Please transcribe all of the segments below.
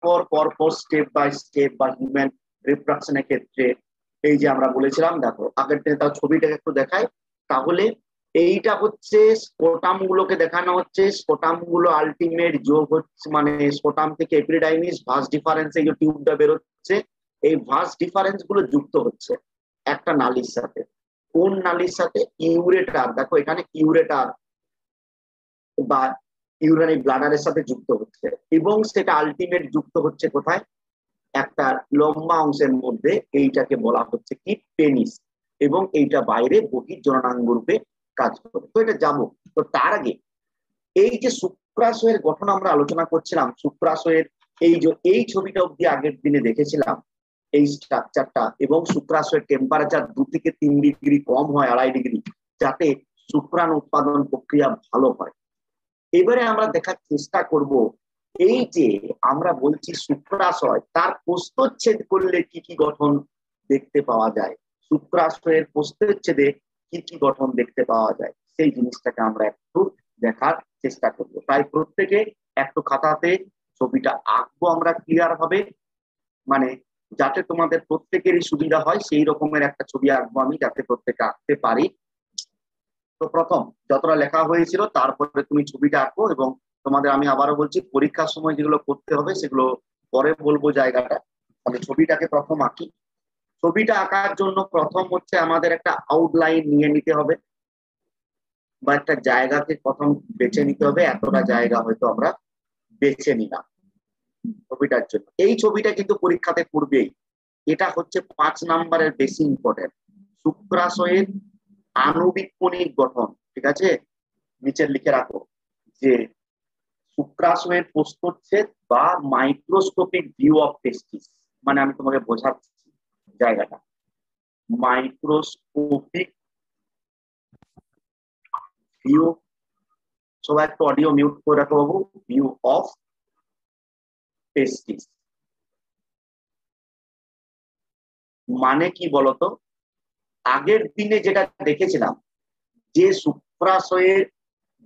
পর পর step by step বা হিউম্যান রিপ্রোডাকশনের ক্ষেত্রে এই যে আমরা বলেছিলাম, দেখো আগের দিনে তার ছবিটাকে একটু দেখাই তাহলে। এইটা হচ্ছে স্পোটাম গুলোকে দেখানো হচ্ছে, স্পোটাম গুলো আলটিমেট যোগ হচ্ছে, মানে স্পোটাম থেকে এপিডিডাইমিস ভাস ডিফারেন্স এই যে টিউবটা বেরোচ্ছে, এই ভাস ডিফারেন্স গুলো যুক্ত হচ্ছে একটা নালীর সাথে। কোন নালীর সাথে? ইউরেটার। দেখো এখানে ইউরেটার বা ইউরারি ব্লাডারের সাথে যুক্ত হচ্ছে, এবং সেটা আলটিমেট যুক্ত হচ্ছে কোথায়? একটা লম্বা অংশের মধ্যে, এইটাকে বলা হচ্ছে কি পেনিস, এবং এইটা বাইরে বহির্জননাঙ্গ রূপে কাজ করে। তো এটা যাবো, তো তার আগে এই যে শুক্রাশয়ের গঠন আমরা আলোচনা করছিলাম, শুক্রাশয়ের এই ছবিটা অব্দি আগের দিনে দেখেছিলাম এই স্ট্রাকচারটা, এবং শুক্রাশয়ের টেম্পারেচার 2 থেকে 3 ডিগ্রি কম হয়, 2.5 ডিগ্রি, যাতে শুক্রাণু উৎপাদন প্রক্রিয়া ভালো হয়। এবারে আমরা দেখার চেষ্টা করব এই যে আমরা বলছি শুক্রাশয়, তার প্রস্থচ্ছেদ করলে কি কি গঠন দেখতে পাওয়া যায়, শুক্রাশয়ের প্রস্থচ্ছেদে কি কি গঠন দেখতে পাওয়া যায়, সেই জিনিসটাকে আমরা একটু দেখার চেষ্টা করব। তাই প্রত্যেকে একটু খাতাতে ছবিটা আঁকবো আমরা ক্লিয়ার হবে, মানে যাতে তোমাদের প্রত্যেকেরই সুবিধা হয় সেই রকমের একটা ছবি আঁকবো আমি, যাতে প্রত্যেকে আঁকতে পারি। তো প্রথম যতটা লেখা হয়েছিল তারপরে তুমি ছবিটা আঁকো, এবং তোমাদের আমি আবারও বলছি পরীক্ষার সময় যেগুলো করতে হবে সেগুলো পরে বলবো জায়গাটা। তাহলে ছবিটাকে প্রথম আঁকি। ছবিটা আঁকার জন্য প্রথম হচ্ছে আমাদের একটা আউটলাইন নিয়ে নিতে হবে, বা একটা জায়গাকে প্রথম বেছে নিতে হবে। এতটা জায়গা হয়তো আমরা বেছে নিলাম ছবিটার জন্য। এই ছবিটা কিন্তু পরীক্ষাতে পড়বেই, এটা হচ্ছে 5 নাম্বারের বেশি ইম্পর্টেন্ট। শুক্রাশয়ের আণবিক কণিক গঠন, ঠিক আছে, নিচে লিখে রাখো যে শুক্রাশয়ের প্রস্থচ্ছেদ বা মাইক্রোস্কোপিক ভিউ অফ টেস্টিস, মানে আমি তোমাকে বোঝাচ্ছি জায়গাটা, মাইক্রোস্কোপিক ভিউ, সবাই একটু অডিও মিউট করে রাখো বাবু, ভিউ অফ টেস্টিস মানে কি বলতো? আগের দিনে যেটা দেখেছিলাম যে শুক্রাশয়ের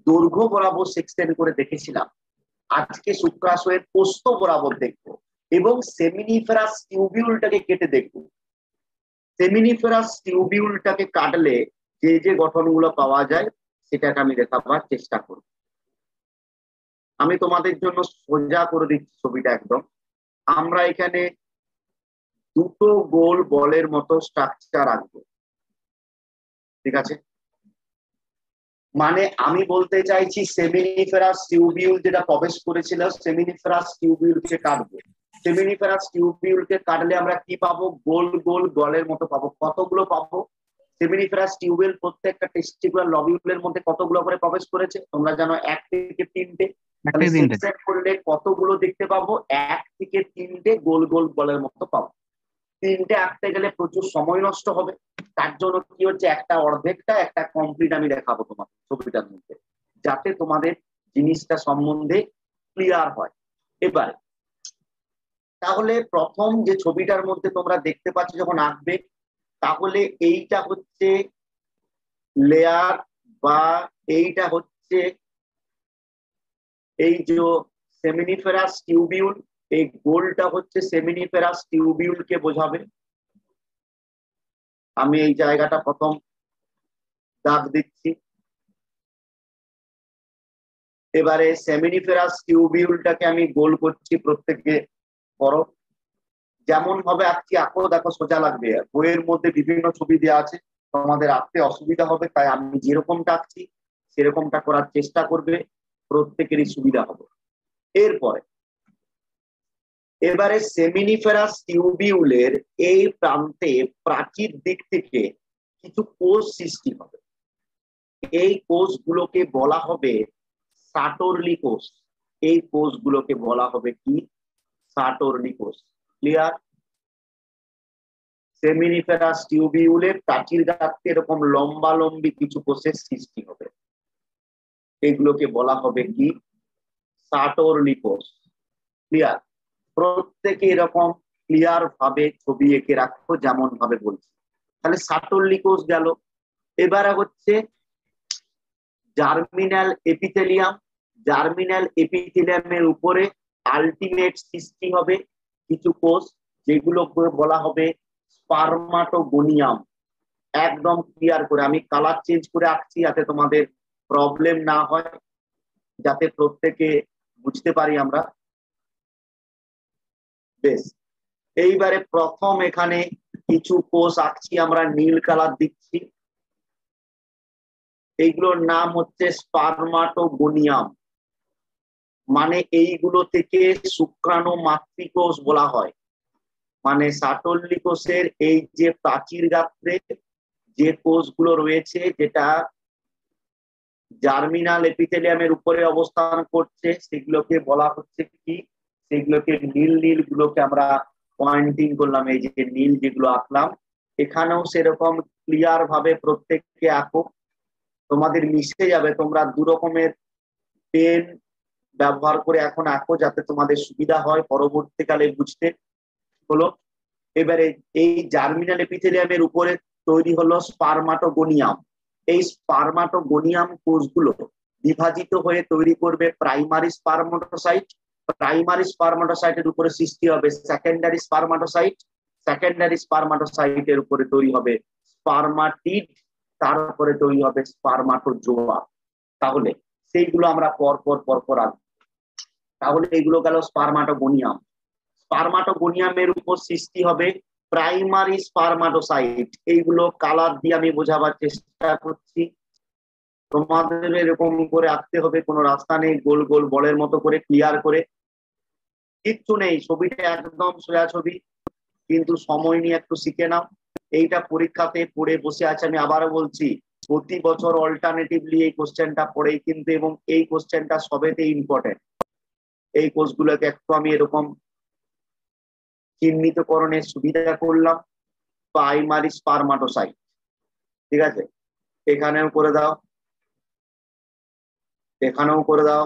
দৈর্ঘ্য বরাবর সেকশন করে দেখেছিলাম, আজকে শুক্রাশয়ের প্রস্থ বরাবর দেখবো, এবং সেমিনিফেরাস টিউবিউলটাকে কেটে দেখবো। সেমিনিফেরাস টিউবিউলটাকে কাটলে যে যে গঠনগুলো পাওয়া যায় সেটাকে আমি দেখাবার চেষ্টা করব। আমি তোমাদের জন্য সোজা করে দিচ্ছি ছবিটা একদম। আমরা এখানে দুটো গোল বলের মতো স্ট্রাকচার আঁকবো, ঠিক আছে? মানে আমি বলতে চাইছি সেমিনিফেরাস টিউবিউল যেটা প্রবেশ করেছিল, সেমিনিফেরাস টিউবিউলকে কাটবো। সেমিনিফেরাস টিউবিউলকে কাটলে আমরা কি পাবো? গোল গোল গলের মতো পাবো। কতগুলো পাবো? সেমিনিফেরাস টিউবিউল প্রত্যেকটা টেস্টিকুলার লবিউলের মধ্যে কতগুলো করে প্রবেশ করেছে তোমরা জানো? 1 থেকে 3টে। তাহলে সেকশন করলে কতগুলো দেখতে পাবো? 1 থেকে 3টে গোল গোল গলের মতো পাবো। 3টে আঁকতে গেলে প্রচুর সময় নষ্ট হবে, তার জন্য কি হচ্ছে একটা অর্ধেকটা একটা কমপ্লিট আমি দেখাবো তোমাকে ছবিটার মধ্যে, যাতে তোমাদের জিনিসটা সম্বন্ধে ক্লিয়ার হয়। এবার তাহলে প্রথম যে ছবিটার মধ্যে তোমরা দেখতে পাচ্ছ যখন আঁকবে, তাহলে এইটা হচ্ছে লেয়ার, বা এইটা হচ্ছে এই যে সেমিনিফেরাস টিউবিউল, এই গোলটা হচ্ছে সেমিনিফেরাস টিউবিউলকে বোঝাবে। আমি এই জায়গাটা প্রথম দাগ দিচ্ছি। এবারে সেমিনিফেরাস টিউবিউলটাকে আমি গোল করছি, প্রত্যেকে করো যেমন ভাবে আঁকছি আঁকো, দেখো সোজা লাগবে। বইয়ের মধ্যে বিভিন্ন ছবি দেওয়া আছে, তোমাদের আঁকতে অসুবিধা হবে, তাই আমি যেরকমটা আঁকছি সেরকমটা করার চেষ্টা করবে, প্রত্যেকেরই সুবিধা হবে। এবারে সেমিনিফেরাস টিউবিউলের এই প্রান্তে প্রাচীর দিক থেকে কিছু কোষ সৃষ্টি হবে। এই কোষগুলোকে বলা হবে সাটোরলি কোষ। এই কোষগুলোকে বলা হবে কি? সাটোরলি কোষ। ক্লিয়ার? সেমিনিফেরাস টিউবিউলের প্রাচীর গাঁথতে এরকম লম্বা লম্বি কিছু কোষের সৃষ্টি হবে, এগুলোকে বলা হবে কি? সাটোরলি কোষ। ক্লিয়ার? প্রত্যেকে এরকম ক্লিয়ার ভাবে ছবি এঁকে রাখো যেমন ভাবে বলছি। তাহলে সাটোরলি কোষ গেল। এবারে হচ্ছে জার্মিনাল এপিথেলিয়াম। জার্মিনাল এপিথেলিয়ামের উপরে আলটিমেট সৃষ্টি হবে কিছু কোষ, যেগুলো বলা হবে স্পারমাটোগোনিয়াম। একদম ক্লিয়ার করে আমি কালার চেঞ্জ করে আঁকছি যাতে তোমাদের প্রবলেম না হয়, যাতে প্রত্যেকে বুঝতে পারি আমরা। বেশ, এইবারে প্রথম এখানে কিছু কোষ আঁকছি, আমরা নীল কালার দিচ্ছি। এইগুলোর নাম হচ্ছে স্পারমাটোগোনিয়াম, মানে এইগুলো থেকে শুক্রাণু মাতৃকোষ বলা হয়। মানে সাটল্লি কোষের এই যে প্রাচীর গাত্রে যে কোষগুলো রয়েছে, যেটা জার্মিনাল এপিথেলিয়ামের উপরে অবস্থান করছে, সেগুলোকে বলা হচ্ছে কি, সেগুলোকে নীল নীল গুলোকে আমরা পয়েন্টিং করলাম, এই যে নীল যেগুলো আঁকলাম। এখানেও সেরকম ক্লিয়ার ভাবে প্রত্যেককে আঁকো, তোমাদের মিশে যাবে। তোমরা দু রকমের পেন ব্যবহার করে এখন আঁকো, যাতে তোমাদের সুবিধা হয় পরবর্তীকালে বুঝতে। হলো, এবারে এই জার্মিনাল এপিথেলিয়ামের উপরে তৈরি হলো স্পারমাটোগোনিয়াম। এই স্পারমাটোগোনিয়াম কোষগুলো বিভাজিত হয়ে তৈরি করবে প্রাইমারি স্পারমাটোসাইট। প্রাইমারি স্পারমাটোসাইটের উপরে সৃষ্টি হবে সেকেন্ডারি স্পারমাটোসাইট। সেকেন্ডারি স্পারমাটোসাইটের উপরে তৈরি হবে স্পারমাটিড, তারপরে তৈরি হবে স্পারমাটোজোয়া। তাহলে সেইগুলো আমরা পরপর আনবো। তাহলে এইগুলো গেল স্পারমাটোগোনিয়াম। স্পারমাটোগোনিয়ামের উপর সৃষ্টি হবে প্রাইমারি স্পারমাটোসাইট। এইগুলো কালার দিয়ে আমি বোঝাবার চেষ্টা করছি, তোমাদের এরকম করে আঁকতে হবে, কোনো রাস্তা নেই, গোল গোল বলের মতো করে ক্লিয়ার করে, কিচ্ছু নেই, ছবিটা একদম সোজা ছবি, কিন্তু সময় নিয়ে একটু শিখে নাও। এইটা পরীক্ষাতে পড়ে বসে আছে, আমি আবারও বলছি, প্রতি বছর অল্টারনেটিভলি এই কোশ্চেনটা পড়েই কিন্তু, এবং এই কোশ্চেনটা সবেতে ইম্পর্টেন্ট। এই কোর্সগুলোকে একটু আমি এরকম চিহ্নিতকরণের সুবিধা করলাম, প্রাইমারি স্পারমাটোসাইট। ঠিক আছে, এখানেও করে দাও, এখানেও করে দাও,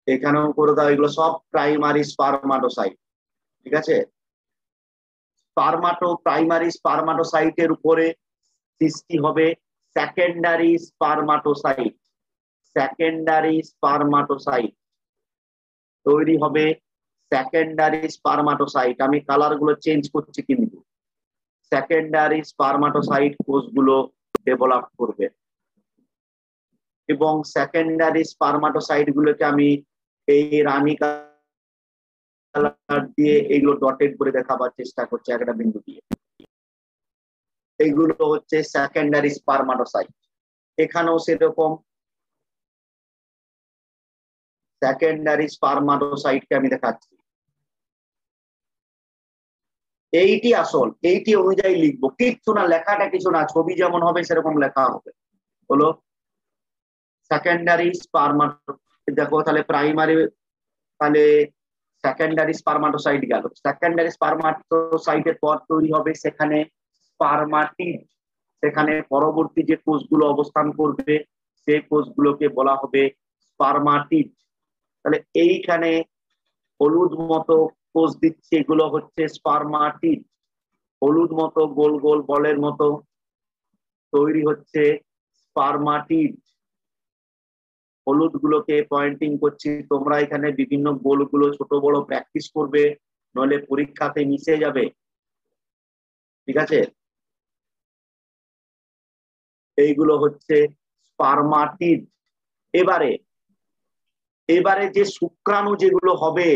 এখানেও করে দাও, এগুলো সব প্রাইমারি স্পারমাটোসাইট। ঠিক আছে, প্রাইমারি স্পারমাটোসাইটের উপরে সৃষ্টি হবে সেকেন্ডারি স্পারমাটোসাইট। সেকেন্ডারি স্পারমাটোসাইট তৈরি হবে সেকেন্ডারি স্পারমাটোসাইট। আমি কালার গুলো চেঞ্জ করছি, কিন্তু সেকেন্ডারি স্পারমাটোসাইট কোষগুলো ডেভেলপ করবে, এবং সেকেন্ডারি স্পারমাটোসাইট গুলোকে আমি এই রানী কালার দিয়ে এইগুলো ডটেড করে দেখাবার চেষ্টা করছি একটা বিন্দু দিয়ে। এইগুলো হচ্ছে সেকেন্ডারি স্পারমাটোসাইট। এখানেও সেরকম সেকেন্ডারি স্পারমাটোসাইটকে আমি দেখাচ্ছি। এইটি আসল, এইটি অনুযায়ী লিখবো, কিচ্ছু না, লেখাটা কিছু না, ছবি যেমন হবে সেরকম লেখা হবে। হলো সেকেন্ডারি স্পারমাটো, দেখো তাহলে প্রাইমারি, তাহলে সেকেন্ডারি স্পারমাটোসাইট গেল। সেকেন্ডারি স্পারমাটোসাইটের পর তৈরি হবে সেখানে স্পারমাটিড। সেখানে পরবর্তী যে কোষগুলো অবস্থান করবে সেই কোষগুলোকে বলা হবে স্পারমাটিড। তাহলে এইখানে হলুদ মতো কোষ দিচ্ছে, এগুলো হচ্ছে স্পারমাটিড। হলুদ মতো গোল গোল বলের মতো তৈরি হচ্ছে স্পারমাটিড। হলুদ গুলোকে পয়েন্টিং করছি, তোমরা এখানে বিভিন্ন গোলগুলো ছোট বড় প্র্যাকটিস করবে, নইলে পরীক্ষাতে মিশে যাবে। ঠিক আছে, এইগুলো হচ্ছে স্পারমাটিড। এবারে এবারে যে শুক্রাণু যেগুলো হবে,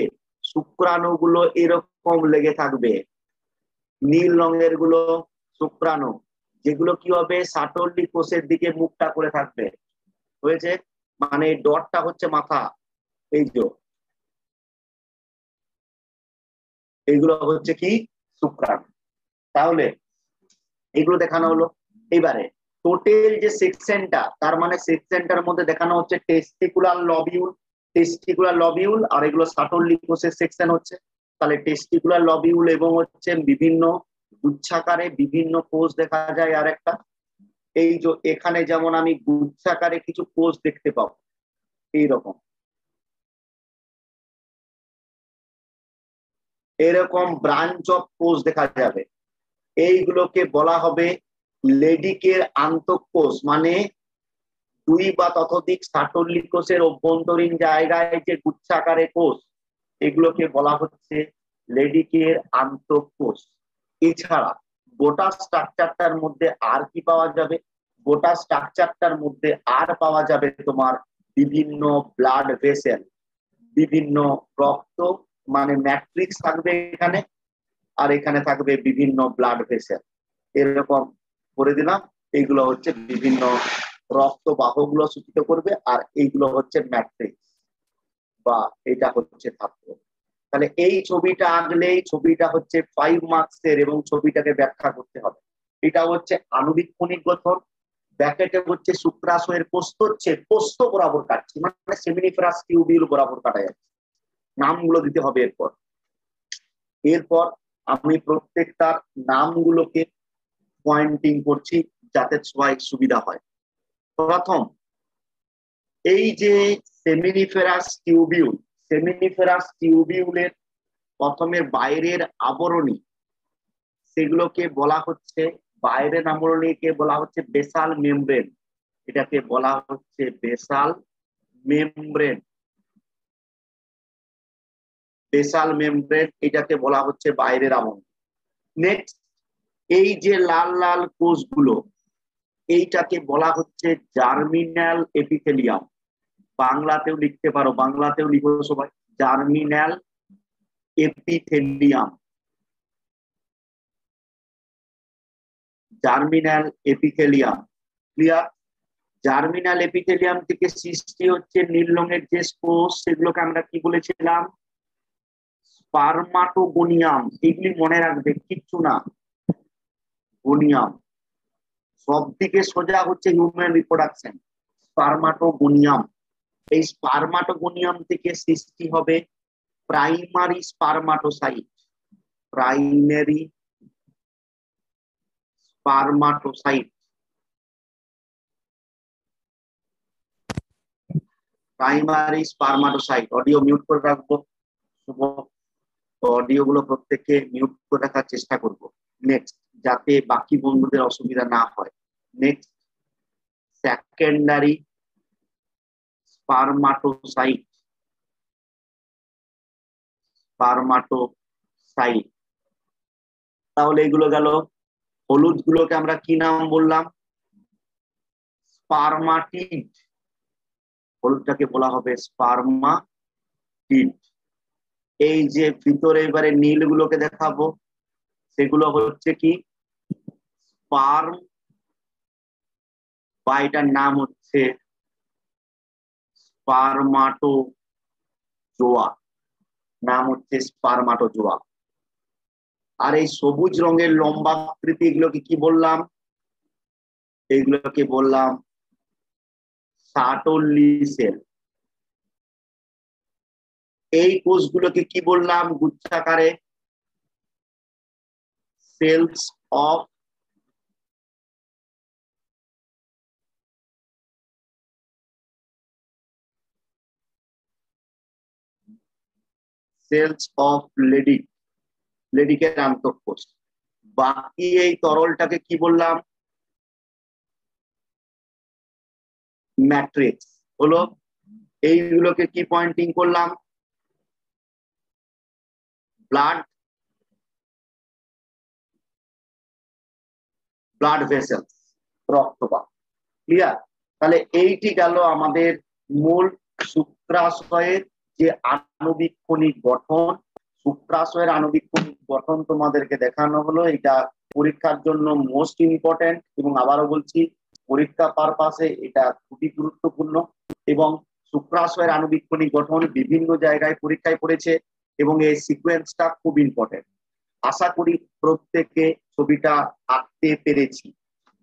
শুক্রাণুগুলো এরকম লেগে থাকবে, নীল রঙের গুলো শুক্রাণু, যেগুলো কি হবে সাটল্লি কোষের দিকে মুখটা করে থাকবে। হয়েছে, মানে ডটটা হচ্ছে মাথা, এই যে এইগুলো হচ্ছে কি শুক্রাণু। তাহলে এগুলো দেখানো হলো। এবারে টোটাল যে সেকশনটা, তার মানে সেকশনটার মধ্যে দেখানো হচ্ছে টেস্টিকুলার লবিউল, টেস্টিকুলার লবিউল, আর এগুলো সাটল্লি কোষের সেকশন হচ্ছে। তাহলে টেস্টিকুলার লবিউল এবং হচ্ছে বিভিন্ন গুচ্ছাকারে বিভিন্ন কোষ দেখা যায়। আর একটা এই যে এখানে যেমন আমি গুচ্ছাকারে কিছু কোষ দেখতে পাবো, এইরকম এরকম ব্রাঞ্চ অফ কোষ দেখা যাবে। এইগুলোকে বলা হবে লেডিকের আন্তঃকোষ, মানে দুই বা ততোধিক সাটল্লি কোষের অভ্যন্তরীণ জায়গায় যে গুচ্ছাকারে কোষ, এগুলোকে বলা হচ্ছে লেডিকের আন্তঃকোষ। এছাড়া গোটা স্ট্রাকচারটার মধ্যে আর কি পাওয়া যাবে? গোটা স্ট্রাকচারটার মধ্যে আর পাওয়া যাবে তোমার বিভিন্ন ব্লাড ভেসেল, বিভিন্ন রক্ত মানে ম্যাট্রিক্স থাকবে এখানে, আর এখানে থাকবে বিভিন্ন ব্লাড ভেসেল। এরকম করে দিলাম। এইগুলো হচ্ছে বিভিন্ন রক্ত বাহগুলো সূচিত করবে, আর এইগুলো হচ্ছে ম্যাট্রিক্স বা এটা হচ্ছে ধাত্র। তাহলে এই ছবিটা আঁকলেই ছবিটা হচ্ছে 5 মার্কসের এবং ছবিটাকে ব্যাখ্যা করতে হবে। এটা হচ্ছে আণবিক কণিক গঠন, ব্যাকেটে হচ্ছে শুক্রাশয়ের প্রস্থচ্ছেদ, প্রস্থ বরাবর কাটছি মানে সেমিনিফেরাস টিউবিউল বরাবর কাটা যাচ্ছে। নামগুলো দিতে হবে এরপর। এরপর আমি প্রত্যেকটার নামগুলোকে পয়েন্টিং করছি যাতে সবাই সুবিধা হয়। প্রথম, এই যে সেমিনিফেরাস টিউবিউল, সেমিনিফেরাস টিউবিউলের প্রথমে বাইরের আবরণী, সেগুলোকে বলা হচ্ছে, বাইরের আবরণীকে বলা হচ্ছে বেসাল মেমব্রেন। এটাকে বলা হচ্ছে বেসাল মেমব্রেন। বেসাল মেমব্রেন এটাকে বলা হচ্ছে বাইরের আবরণী। নেক্সট, এই যে লাল লাল কোষগুলো, এইটাকে বলা হচ্ছে জার্মিনাল এপিথেলিয়াম। বাংলাতেও লিখতে পারো, বাংলাতেও লিখো সবাই, germinal epithelium. Germinal epithelium, clear? Germinal epithelium থেকে সৃষ্টি হচ্ছে নীল রঙের যে কোষ, সেগুলোকে আমরা কি বলেছিলাম? স্পারমাটোগোনিয়াম। এগুলি মনে রাখবে, কিচ্ছু না, গোনিয়াম। সব দিকে সোজা হচ্ছে হিউম্যান রিপ্রোডাকশন, স্পারমাটোগোনিয়াম। এই স্পারমাটোগোনিয়াম থেকে সৃষ্টি হবে primary spermatocyte. Primary spermatocyte, primary spermatocyte. Audio mute করে রাখবো, অডিও গুলো প্রত্যেককে মিউট করে রাখার চেষ্টা করব নেক্সট, যাতে বাকি বন্ধুদের অসুবিধা না হয়। Next, secondary স্পারমাটোসাইট। স্পারমাটোসাইট, তাহলে এগুলো গেল। হলুদ গুলোকে আমরা কি নাম বললাম? স্পারমাটিড। হলুদটাকে বলা হবে স্পারমাটিড। এই যে ভিতরে এবারে নীল গুলোকে দেখাবো, সেগুলো হচ্ছে কি? স্পার্ম, বা এটার নাম হচ্ছে স্পারমাটোজোয়া। নাম হচ্ছে স্পারমাটোজোয়া। আর এই সবুজ রঙের লম্বা আকৃতি, এগুলোকে কি বললাম? এইগুলোকে বললাম সার্টোলি সেল। এই কোষগুলোকে কি বললাম গুচ্ছাকারে? Cells of cells of Leydig, লেডিকের আন্তঃকোষ। বাকি এই তরলটাকে কি বললাম? ম্যাট্রিক্স হলো। এইগুলোকে কি পয়েন্টিং করলাম? ব্লাড, ব্লাড ভেসেলস, রক্তবাহ। ক্লিয়ার? তাহলে এইটি গেল আমাদের মূল শুক্রাশয়ের যে আণবিক কণিক গঠন। শুক্রাশয়ের আণবিক কণিক গঠন তোমাদেরকে দেখানো হলো। এটা পরীক্ষার জন্য মোস্ট ইম্পর্টেন্ট, এবং আবারও বলছি পরীক্ষা পারপাসে এটা খুবই গুরুত্বপূর্ণ। এবং শুক্রাশয়ের আণবিক কণিক গঠন বিভিন্ন জায়গায় পরীক্ষায় পড়েছে, এবং এই সিকোয়েন্সটা খুব ইম্পর্টেন্ট। আশা করি প্রত্যেকে ছবিটা আঁকতে পেরেছি।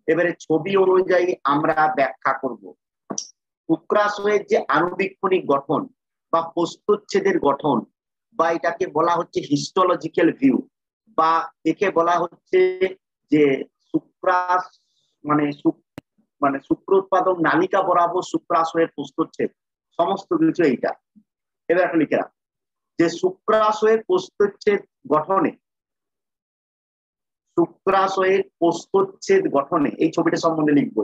এবারে ছবি অনুযায়ী আমরা ব্যাখ্যা করব। শুক্রাশয়ের যে আণবিক কণিক গঠন বা প্রস্থচ্ছেদের গঠন, বা এটাকে বলা হচ্ছে হিস্টোলজিক্যাল ভিউ, বা একে বলা হচ্ছে যে শুক্রাশ মানে মানে শুক্র উৎপাদক নালিকা বরাবর শুক্রাশয়ের প্রস্থচ্ছেদ, সমস্ত কিছু এইটা। এবার একটা লিখে রাখ যে শুক্রাশয়ের প্রস্থচ্ছেদ গঠনে, শুক্রাশয়ের প্রস্থচ্ছেদ গঠনে, এই ছবিটা সম্বন্ধে লিখবো।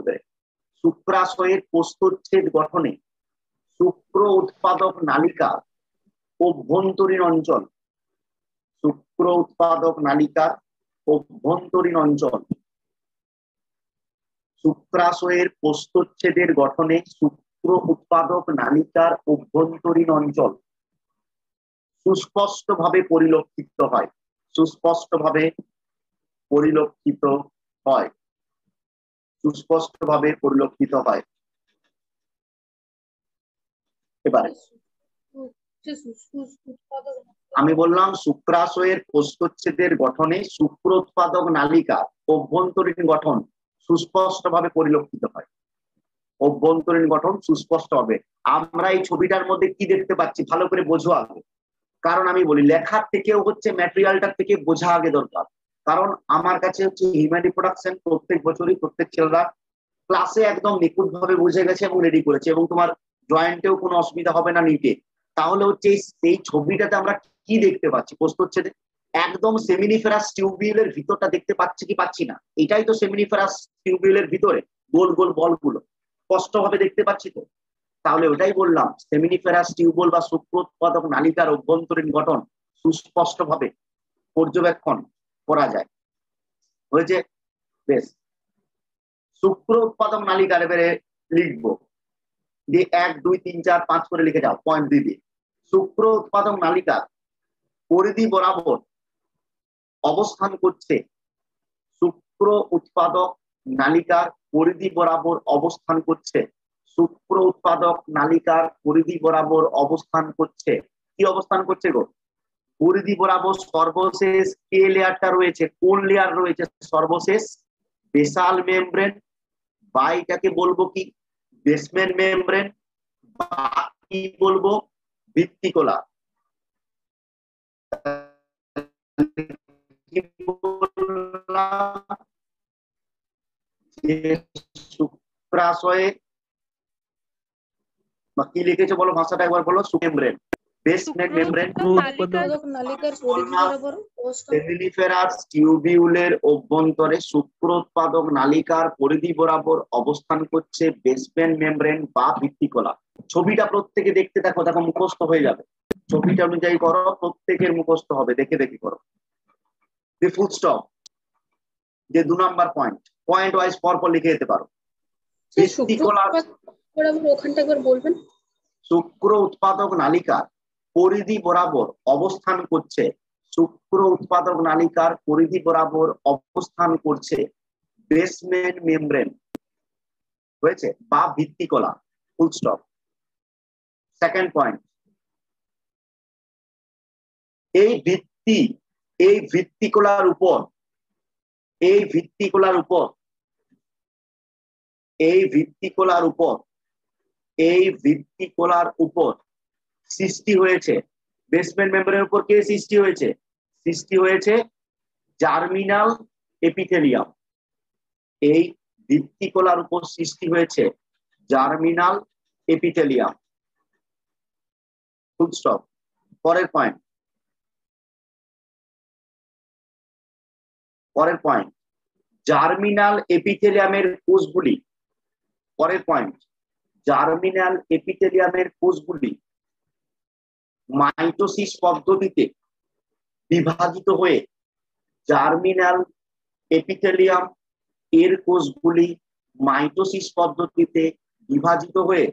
শুক্রাশয়ের প্রস্থচ্ছেদ গঠনে শুক্র উৎপাদক নালিকা অভ্যন্তরীণ অঞ্চল, শুক্র উৎপাদক নালিকার অভ্যন্তরীণ অঞ্চল, শুক্রাশয়ের প্রস্থচ্ছেদের গঠনে শুক্র উৎপাদক নালিকার অভ্যন্তরীণ অঞ্চল সুস্পষ্টভাবে পরিলক্ষিত হয়, সুস্পষ্টভাবে পরিলক্ষিত হয়, সুস্পষ্টভাবে পরিলক্ষিত হয়। এবারে আমি বললাম শুক্রাশয়ের প্রস্থচ্ছেদের গঠনে শুক্র উৎপাদক নালিকা অভ্যন্তরীণ গঠন সুস্পষ্টভাবে পরিলক্ষিত হয়, অভ্যন্তরীণ গঠন সুস্পষ্ট হবে। আমরা এই ছবিটার মধ্যে কি দেখতে পাচ্ছি ভালো করে বোঝো আগে, কারণ আমি বলি লেখার থেকেও হচ্ছে ম্যাটেরিয়ালটার থেকে বোঝা আগে দরকার। কারণ আমার কাছে হচ্ছে হিউম্যান রিপ্রোডাকশন প্রত্যেক বছরই প্রত্যেক ছেলেরা ক্লাসে একদম নিখুঁত ভাবে বুঝে গেছে এবং রেডি করেছে, এবং তোমার জয়েন্টেও কোনো অসুবিধা হবে না নিটে। তাহলে হচ্ছে এই ছবিটাতে আমরা কি দেখতে পাচ্ছি, প্রশ্ন হচ্ছে একদম সেমিনিফেরাস টিউবিউলের ভিতরটা দেখতে পাচ্ছি কি পাচ্ছি না? এটাই তো সেমিনিফেরাস টিউবিউলের ভিতরে গোল গোল বলগুলো স্পষ্ট ভাবে দেখতে পাচ্ছি তো। তাহলে ওটাই বললাম সেমিনিফেরাস টিউবল বা শুক্র উৎপাদক নালিকার অভ্যন্তরীণ গঠন সুস্পষ্টভাবে পর্যবেক্ষণ করা যায়। হয়েছে? বেশ, শুক্র উৎপাদক নালিকার এবারে লিখবো, দিয়ে 1 2 3 4 5 করে লিখে যাও পয়েন্ট দিয়ে। শুক্র উৎপাদক নালিকার পরিধি বরাবর অবস্থান করছে, শুক্র উৎপাদক নালিকার পরিধি বরাবর অবস্থান করছে, শুক্র উৎপাদক নালিকার পরিধি বরাবর অবস্থান করছে। কি অবস্থান করছে গো? পরিধি বরাবর সর্বশেষ কে লেয়ারটা রয়েছে, কোন লেয়ার রয়েছে সর্বশেষ? বেসাল মেমব্রেন, বা এটাকে বলবো কি বেসমেন্ট মেমব্রেন, বা কি বলবো ভিত্তিকলা। শুক্রাশয়ে বা কি লিখেছে বলো, ভাষাটা একবার বলো। মেমব্রেন, বেসমেন্ট মেমব্রেন, সেমিনিফেরাস টিউবিউলের অভ্যন্তরে শুক্র উৎপাদক নালিকার পরিধি বরাবর অবস্থান করছে বেসমেন্ট মেমব্রেন বা ভিত্তিকলা। ছবিটা প্রত্যেকে দেখতে থাকো, দেখো মুখস্থ হয়ে যাবে। ছবিটা অনুযায়ী করো, প্রত্যেকের মুখস্থ হবে, দেখে দেখে করো। ফুল স্টপ, যে 2 নাম্বার পয়েন্ট, পয়েন্ট ওয়াইজ পরপর লিখে যেতে পারো। ওখানটা একবার বলবেন। শুক্র উৎপাদক নালিকার পরিধি বরাবর অবস্থান করছে, শুক্র উৎপাদক নালিকার পরিধি বরাবর অবস্থান করছে বেসমেন্ট মেমব্রেন, হয়েছে, বা ভিত্তিকলা। Full stop. সেকেন্ড পয়েন্ট, এই ভিত্তিকলার উপর এই ভিত্তিকলার উপর এই ভিত্তিকলার উপর এই ভিত্তিকলার উপর সৃষ্টি হয়েছে, বেসমেন্ট মেমব্রেনের উপর কে সৃষ্টি হয়েছে? সৃষ্টি হয়েছে জার্মিনাল এপিথেলিয়াম। এই ভিত্তিকলার উপর সৃষ্টি হয়েছে জার্মিনাল এপিথেলিয়াম। Full stop. পরের পয়েন্ট, পরের পয়েন্ট, জার্মিনাল এপিথেলিয়ামের কোষগুলি, পরের পয়েন্ট, জার্মিনাল এপিথেলিয়ামের কোষগুলি মাইটোসিস পদ্ধতিতে বিভাজিত হয়ে জার্মিনাল এপিথেলিয়াম এর কোষগুলি মাইটোসিস পদ্ধতিতে বিভাজিত হয়ে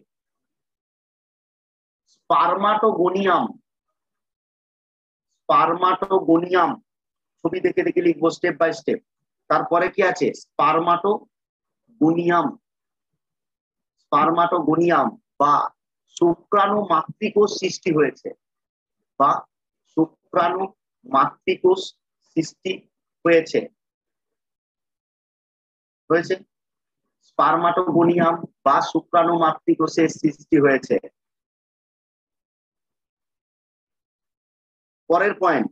স্পার্মাটোগোনিয়াম, ছবি দেখে দেখে লিখবো স্টেপ বাই স্টেপ। তারপরে কি আছে? স্পার্মাটোগোনিয়াম বা শুক্রাণু মাতৃকোষ সৃষ্টি হয়েছে, বা শুক্রাণু মাতৃকোষ সৃষ্টি হয়েছে, হয়েছে। স্পার্মাটোগোনিয়াম বা শুক্রাণু মাতৃকোষের সৃষ্টি হয়েছে। পরের পয়েন্ট,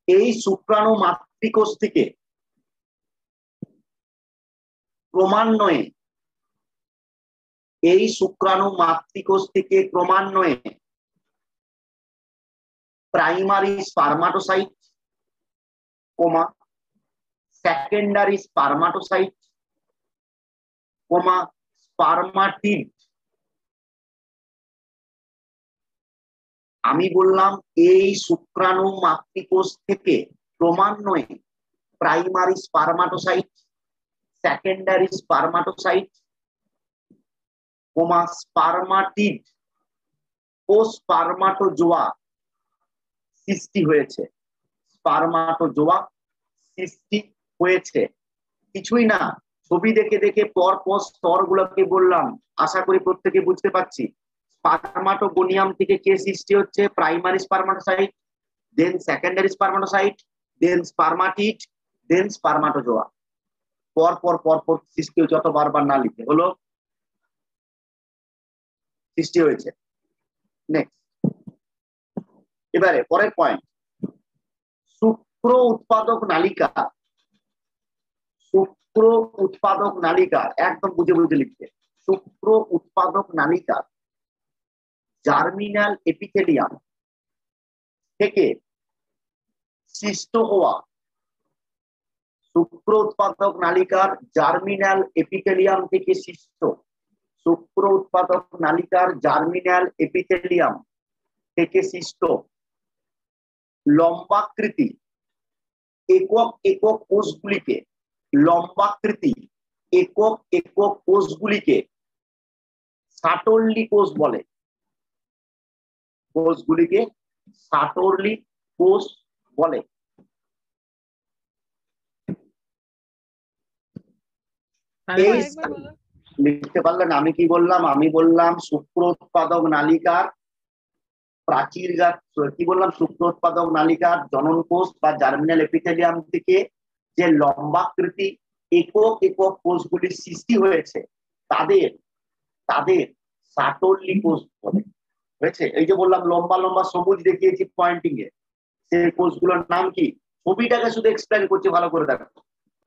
এই শুক্রাণু মাতৃকোষ থেকে ক্রমান্বয়ে primary spermatocyte, secondary spermatocyte, spermatid আমি বললাম এই শুক্রাণু মাতৃকোষ থেকে ক্রমান্বয়ে প্রাইমারি স্পারমাটোসাইট, সেকেন্ডারি স্পারমাটোসাইট, স্পারমাটিড ও স্পারমাটোজোয়া সৃষ্টি হয়েছে। স্পারমাটোজোয়া সৃষ্টি হয়েছে, কিছুই না, ছবি দেখে দেখে পর পর স্তরগুলোকে বললাম, আশা করি প্রত্যেকে বুঝতে পারছি। স্পারমাটোগোনিয়াম থেকে কে সৃষ্টি হচ্ছে? প্রাইমারি স্পারমাটোসাইট, দেন সেকেন্ডারি স্পারমাটোসাইট, দেন স্পারমাটিড, দেন স্পারমাটোজোয়া। পর পর পর পর সৃষ্টি, যত বারবার না লিখে হলো, সৃষ্টি হয়েছে। নেক্সট, এবারে পরের পয়েন্ট, শুক্র উৎপাদক নালিকা। শুক্র উৎপাদক নালিকা, একদম বুঝে বুঝে লিখতে। শুক্র উৎপাদক নালিকা জার্মিনাল এপিথেলিয়াম থেকে সৃষ্ট হওয়া, শুক্র উৎপাদক নালিকার জার্মিনাল এপিথেলিয়াম থেকে সৃষ্ট, শুক্র উৎপাদক নালিকার জার্মিনাল এপিথেলিয়াম থেকে সৃষ্ট লম্বাকৃতি একক একক কোষগুলিকে, লম্বাকৃতি একক একক কোষগুলিকে সাটরলি কোষ বলে। কোষগুলিকে সাটরলি কোষ বলে। লিখতে পারলেন? আমি কি বললাম? আমি বললাম শুক্র উৎপাদক নালিকার প্রাচীর কি বললাম? শুক্র উৎপাদক নালিকার জনন কোষ বা জার্মিনাল এপিথেলিয়াম থেকে যে লম্বাকৃতি একক একক কোষগুলির সৃষ্টি হয়েছে, তাদের তাদের সাটরলি কোষ বলে। হয়েছে? এই যে বললাম লম্বা লম্বা সবুজ দেখিয়েছি পয়েন্টিং এ, সেই কোষগুলোর নাম কি? ছবিটাকে শুধু এক্সপ্লেন করছি, ভালো করে দেখো,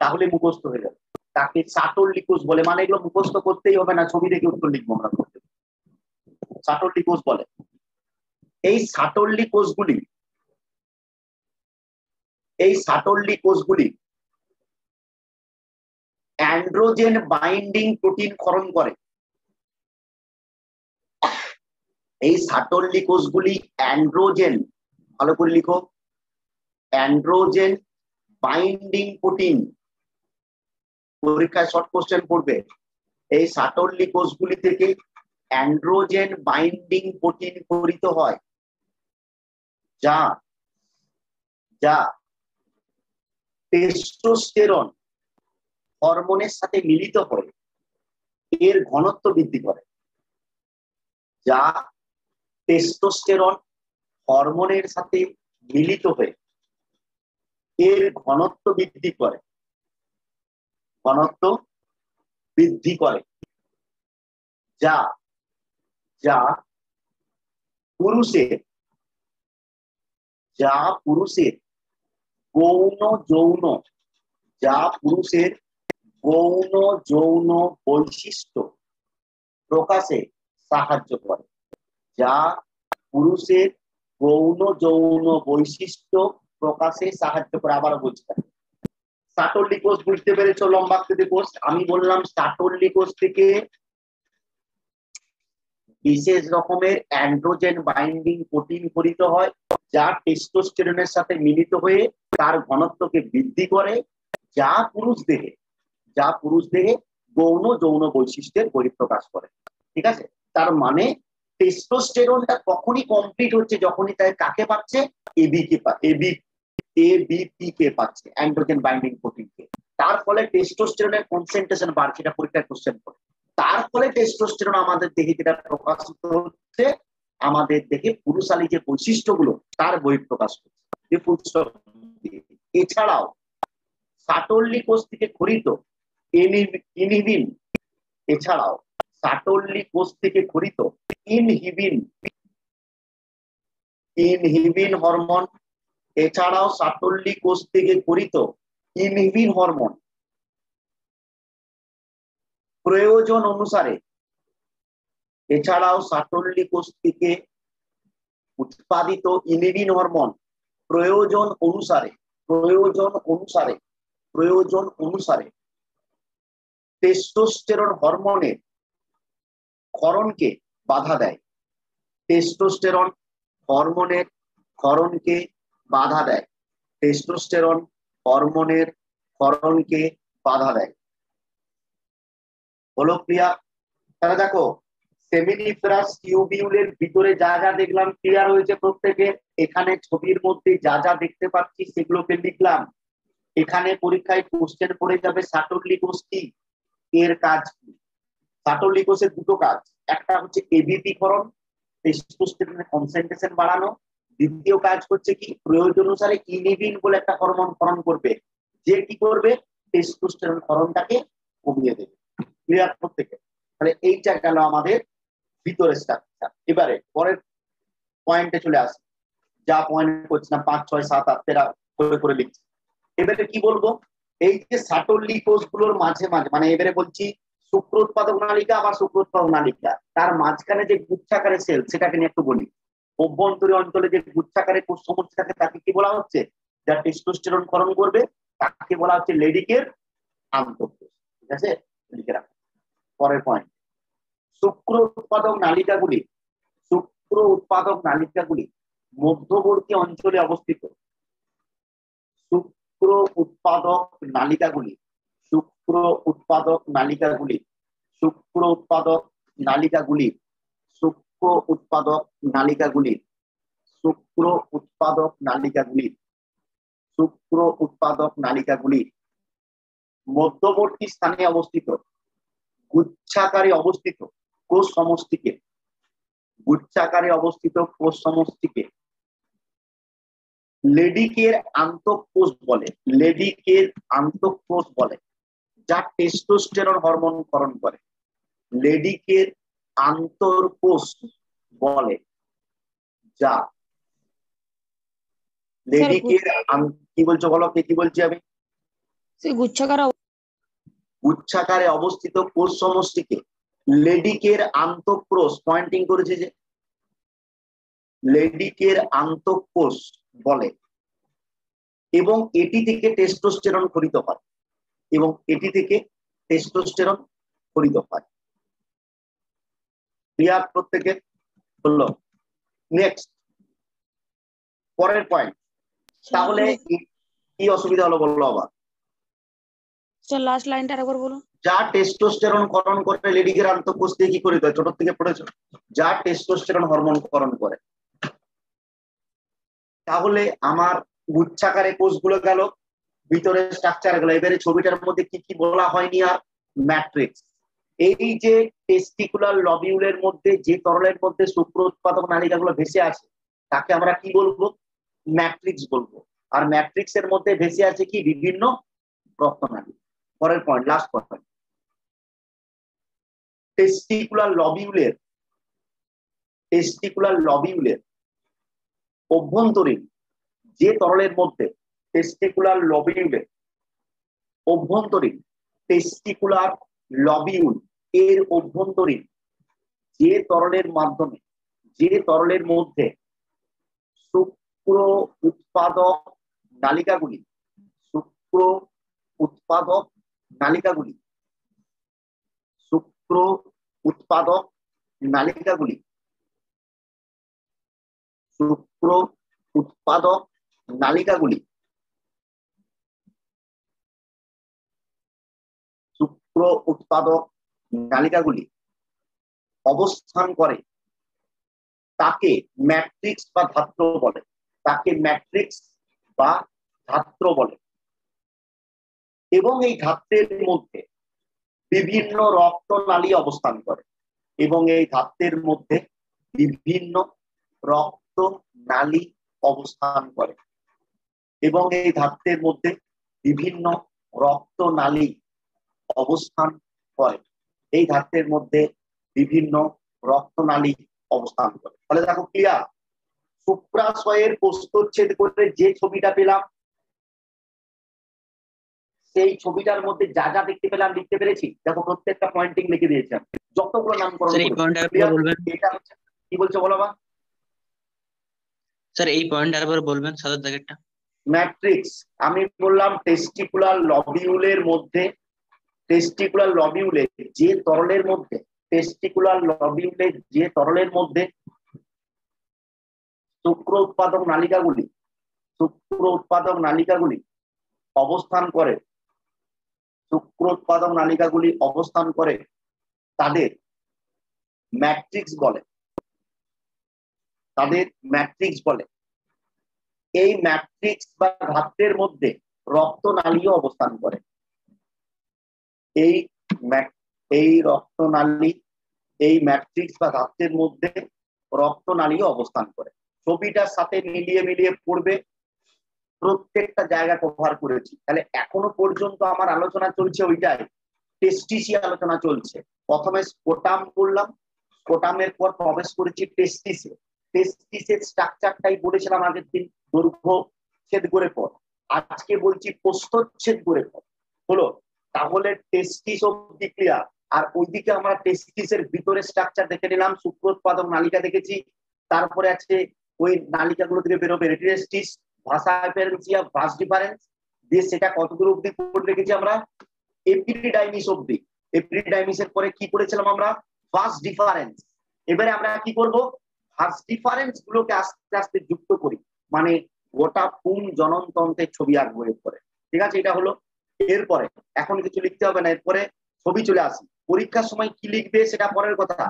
তাহলে মুখস্থ হয়ে যাবে। তাকে সাটরলি কোষ বলে। মানে এগুলো মুখস্থ করতেই হবে না, ছবি দেখে উত্তর লিখবো আমরা। সাটরলি কোষ বলে। এই সাটরলি কোষগুলি, এই সাটরলি কোষগুলি অ্যান্ড্রোজেন বাইন্ডিং প্রোটিন ক্ষরণ করে। এই সাটরলি কোষগুলি অ্যান্ড্রোজেন, ভালো করে লিখো, অ্যান্ড্রোজেন বাইন্ডিং প্রোটিন, পরীক্ষায় শর্ট কোশ্চেন পড়বে। এই সাটরলি কোষগুলি থেকে অ্যান্ড্রোজেন বাইন্ডিং প্রোটিন খরিত হয়, যা যা টেস্টোস্টেরন হরমোনের সাথে মিলিত হয়ে এর ঘনত্ব বৃদ্ধি করে। যা টেস্টোস্টেরন হরমোনের সাথে মিলিত হয়ে এর ঘনত্ব বৃদ্ধি করে, ঘনত্ব বৃদ্ধি করে, যা যা পুরুষের যা পুরুষের গৌণ যৌন যা পুরুষের গৌণ যৌন বৈশিষ্ট্য প্রকাশে সাহায্য করে। যা পুরুষের গৌণ যৌন বৈশিষ্ট্য প্রকাশে সাহায্য করে। আবার বলছি, সাটরলি কোষ বুঝতে পেরেছো? লম্বাকৃতি কোষ। আমি বললাম সাটরলি কোষ থেকে বিশেষ রকমের অ্যান্ড্রোজেন বাইন্ডিং প্রোটিন খরিত হয়, যা টেস্টোস্টেরনের সাথে মিলিত হয়ে তার ঘনত্বকে বৃদ্ধি করে, যা পুরুষ দেহে গৌণ যৌন বৈশিষ্ট্যের বহিঃপ্রকাশ করে। ঠিক আছে? তার মানে টেস্টোস্টেরনটা কখনই কমপ্লিট হচ্ছে যখনই তাই কাকে পাচ্ছে? এবিপি কে পাচ্ছে, অ্যান্ড্রোজেন বাইন্ডিং প্রোটিনকে। তার ফলে টেস্টোস্টেরনের কনসেন্ট্রেশন বাড়ছে। এটা পরীক্ষায় কোশ্চেন করে। তার ফলে টেস্টোস্টেরন আমাদের দেহে যেটা প্রকাশিত হচ্ছে, আমাদের দেহে পুরুষালী যে বৈশিষ্ট্যগুলো তার বহিঃপ্রকাশ করছে। এছাড়াও সাটরলি কোষ থেকে খরিত ইনহিবিন, এছাড়াও সাটরলি কোষ থেকে খরিত ইনহিবিন হরমোন, এছাড়াও সাটরলি কোষ থেকে খরিত ইনহিবিন হরমোন প্রয়োজন অনুসারে, এছাড়াও সাটরলি কোষ থেকে উৎপাদিত ইনহিবিন হরমোন প্রয়োজন অনুসারে টেস্টোস্টেরন হরমোনের ক্ষরণকে বাধা দেয়। টেস্টোস্টেরন হরমোনের ক্ষরণকে বাধা দেয়। টেস্টোস্টেরন হরমোনের ক্ষরণকে বাধা দেয়। হলো ক্লিয়ার? তাহলে দেখো সেমিনিফেরাস টিউবিউলের ভিতরে যা যা দেখলাম ক্লিয়ার হয়েছে প্রত্যেকে। এখানে ছবির মধ্যে যা যা দেখতে পাচ্ছি সেগুলোকে লিখলাম। এখানে পরীক্ষায় কোশ্চেন পড়ে যাবে সাটোরলিকোস কি, এর কাজ কি। সাটোরলিকোসের দুটো কাজ, একটা হচ্ছে এবিপি করণ, টেস্টোস্টেরনের কনসেন্ট্রেশন বাড়ানো। দ্বিতীয় কাজ হচ্ছে কি, প্রয়োজন অনুসারে ইনিবিন বলে একটা হরমোন ক্ষরণ করবে, যে কি করবে, টেস্টোস্টেরন ক্ষরণটাকে কমিয়ে দেবে। ক্লিয়ার প্রত্যেকে? তাহলে এইটা গেল আমাদের ভিতরের স্ট্রাকচার। এবারে পরের পয়েন্টে চলে আসি, যা পয়েন্ট করছিলাম 5, 6, 7, 8 করে করে লিখছি। এবারে কি বলবো, এই যে সাটোরলিকোস গুলোর মাঝে মাঝে, মানে এবারে বলছি শুক্র উৎপাদক নালিকা বা শুক্র উৎপাদক নালিকা, তার মাঝখানে যে গুচ্ছাকারে সেল, সেটাকে নিয়ে একটু বলি। অভ্যন্তরীণ অঞ্চলে যে গুচ্ছাকারে কোষ সমষ্টি থাকে তাকে কি বলা হচ্ছে, যা টেস্টোস্টেরন ক্ষরণ করবে, তাকে বলা হচ্ছে লেডিকের আন্তঃকোষ। ঠিক আছে, লিখে রাখো। পরের পয়েন্ট, শুক্র উৎপাদক নালিকাগুলি, শুক্র উৎপাদক নালিকাগুলি মধ্যবর্তী অঞ্চলে অবস্থিত। শুক্র উৎপাদক নালিকাগুলি, শুক্র উৎপাদক নালিকাগুলি, শুক্র উৎপাদক নালিকাগুলি, শুক্র উৎপাদক নালিকাগুলি, শুক্র উৎপাদক নালিকাগুলি, শুক্র উৎপাদক নালিকাগুলি মধ্যবর্তী স্থানে অবস্থিত গুচ্ছাকারে অবস্থিত কোষ সমষ্টিকে, গুচ্ছাকারে অবস্থিত কোষ সমষ্টিকে লেডিকের আন্তঃকোষ বলে। লেডিকের আন্তঃকোষ বলে, যা টেস্টোস্টেরন হরমোন ক্ষরণ করে। লেডিকের আন্তঃকোষ বলে, যা লেডিকের কি বলছো বলো, কি বলছি আমি? গুচ্ছাকারে অবস্থিত কোষ সমষ্টিকে লেডিকের আন্তঃকোষ, পয়েন্টিং করেছে যে, লেডিকের আন্তঃকোষ বলে, এবং এটি থেকে টেস্টোস্টেরন খরিত হয়, এবং এটি থেকে টেস্টোস্টেরন খরিত হয়। ক্লিয়ার প্রত্যেকের? হলো। নেক্সট, পরের পয়েন্ট। তাহলে কি অসুবিধা হলো বললো আবার? স্যার লাস্ট লাইনটা আরেকবার বলুন। যা টেস্টোস্টেরন ক্ষরণ করে লেডিকের আন্তঃকোষ দিয়ে কি খরিত হয়, ছোট থেকে পড়েছো, যা টেস্টোস্টেরন হরমোন ক্ষরণ করে। তাহলে আমার গুচ্ছাকারে কোষগুলো গেল, ভিতরের স্ট্রাকচার গুলো। এবারে ছবিটার মধ্যে কি কি বলা হয়নি আর, ম্যাট্রিক্স। এই যে টেস্টিকুলার লবিউলের মধ্যে যে তরলের মধ্যে শুক্র উৎপাদক নালিকাগুলো ভেসে আছে, তাকে আমরা কি বলবো, ম্যাট্রিক্স বলবো। আর ম্যাট্রিক্স এর মধ্যে ভেসে আছে কি, বিভিন্ন রক্তনালী। পরের পয়েন্ট, লাস্ট পয়েন্ট, টেস্টিকুলার লবিউলের, টেস্টিকুলার লবিউলের অভ্যন্তরীণ যে তরলের মধ্যে, টেস্টিকুলার লবিউলের অভ্যন্তরীণ, টেস্টিকুলার লবিউল এর অভ্যন্তরীণ যে তরলের মাধ্যমে, যে তরলের মধ্যে শুক্র উৎপাদক নালিকাগুলি, শুক্র উৎপাদক নালিকাগুলি, শুক্র উৎপাদক নালিকাগুলি, শুক্র উৎপাদক নালিকাগুলি, শুক্র উৎপাদক নালিকাগুলি অবস্থান করে, তাকে ম্যাট্রিক্স বা ধাত্র বলে, তাকে ম্যাট্রিক্স বা ধাত্র বলে। এবং এই ধাত্রের মধ্যে বিভিন্ন রক্তনালী অবস্থান করে, এবং এই ধাত্রের মধ্যে বিভিন্ন রক্তনালী অবস্থান করে, এবং এই ধাত্রের মধ্যে বিভিন্ন রক্তনালী অবস্থান করে, এই ধাত্রের মধ্যে বিভিন্ন রক্তনালী অবস্থান করে। তাহলে দেখো ক্লিয়ার, শুক্রাশয়ের প্রস্থচ্ছেদ করে যে ছবিটা পেলাম, সেই ছবিটার মধ্যে যা যা দেখতে পেলাম লিখতে পেরেছি। দেখো প্রত্যেকটা পয়েন্টিং লিখে দিয়েছি, যতগুলো নামকরণ এটা হচ্ছে কি বলছো বলো বা স্যার, এই পয়েন্ট আরেকবার বলবেন, সাদার দাগেরটা। ম্যাট্রিক্স আমি বললাম টেস্টিকুলার লবিউলের মধ্যে, টেস্টিকুলার লবিউলে যে তরলের মধ্যে, টেস্টিকুলার লবিউলে যে তরলের মধ্যে শুক্র উৎপাদক নালিকাগুলি অবস্থান করে, শুক্র উৎপাদক নালিকাগুলি অবস্থান করে তাদের ম্যাট্রিক্স বলে। এই ম্যাট্রিক্স বা ধাত্রের মধ্যে রক্তনালীও অবস্থান করে। এই রক্তনালী, এই ম্যাট্রিক্স বা ধাত্রের মধ্যে রক্তনালীও অবস্থান করে। ছবিটার সাথে মিলিয়ে পড়বে, প্রত্যেকটা জায়গা কভার করেছি। তাহলে এখনো পর্যন্ত আমার আলোচনা চলছে ওইটাই, টেস্টিসে আলোচনা চলছে। প্রথমে স্কোটাম করলাম, স্কোটামের পর প্রবেশ করেছি টেস্টিসে। টেস্টিসের স্ট্রাকচারটাই বলেছিলাম আগের দিন, দৈর্ঘ্য ছেদ করে পর। আজকে বলছি প্রস্থচ্ছেদ করে পর। হলো, তাহলে টেস্টিস অব্দি ক্লিয়ার। আর ওইদিকে আমরা টেস্টিসের ভিতরে স্ট্রাকচার দেখে নিলাম, শুক্র উৎপাদক নালিকা দেখেছি। তারপরে আছে ওই নালিকাগুলো থেকে বেরোবে রেটিনাস্টিস, ভাসা ডিফারেন্সিয়া, ভাস ডিফারেন্স দিয়ে সেটা কতদূর অব্দি করে রেখেছি আমরা, এপিডিডাইমিস অব্দি। এপিডিডাইমিসের পরে কি করেছিলাম আমরা, ভাস ডিফারেন্স। এবারে আমরা কি করব, ভাস ডিফারেন্স গুলোকে আস্তে আস্তে যুক্ত করি, মানে গোটা পুং জননতন্ত্রের ছবি আঁকবো এরপরে। ঠিক আছে, এটা হলো। এরপরে এখন কিছু লিখতে হবে না, এরপরে ছবি চলে আসি। পরীক্ষার সময় কি লিখবে সেটা পরের কথা।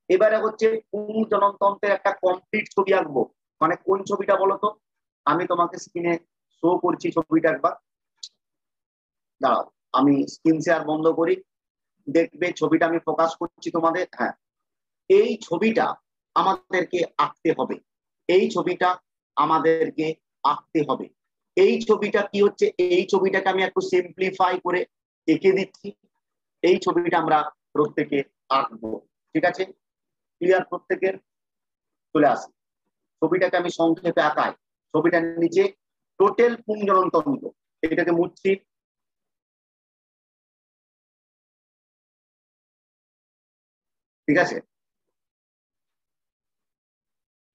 এবারে হচ্ছে পুং জননতন্ত্রের একটা কমপ্লিট ছবি আঁকবো। মানে কোন ছবিটা বলতো, আমি তোমাকে স্ক্রিনে শো করছি ছবিটা একবার, দাঁড়াও আমি স্ক্রিন শেয়ার বন্ধ করি, দেখবে ছবিটা আমি ফোকাস করছি তোমাদের। হ্যাঁ, এই ছবিটা আমাদেরকে আঁকতে হবে, এই ছবিটা আমাদেরকে আঁকতে হবে। এই ছবিটা কি হচ্ছে, এই ছবিটাকে আমি একটু সিম্পলিফাই করে এঁকে দিচ্ছি। এই ছবিটা আমরা প্রত্যেকে আঁকবো। ঠিক আছে, ক্লিয়ার প্রত্যেকের? চলে আসি, ছবিটাকে আমি সংক্ষেপে আঁকাই। ছবিটার নিচে টোটাল পুং জননতন্ত্র, এটাকে মুছছি। ঠিক আছে,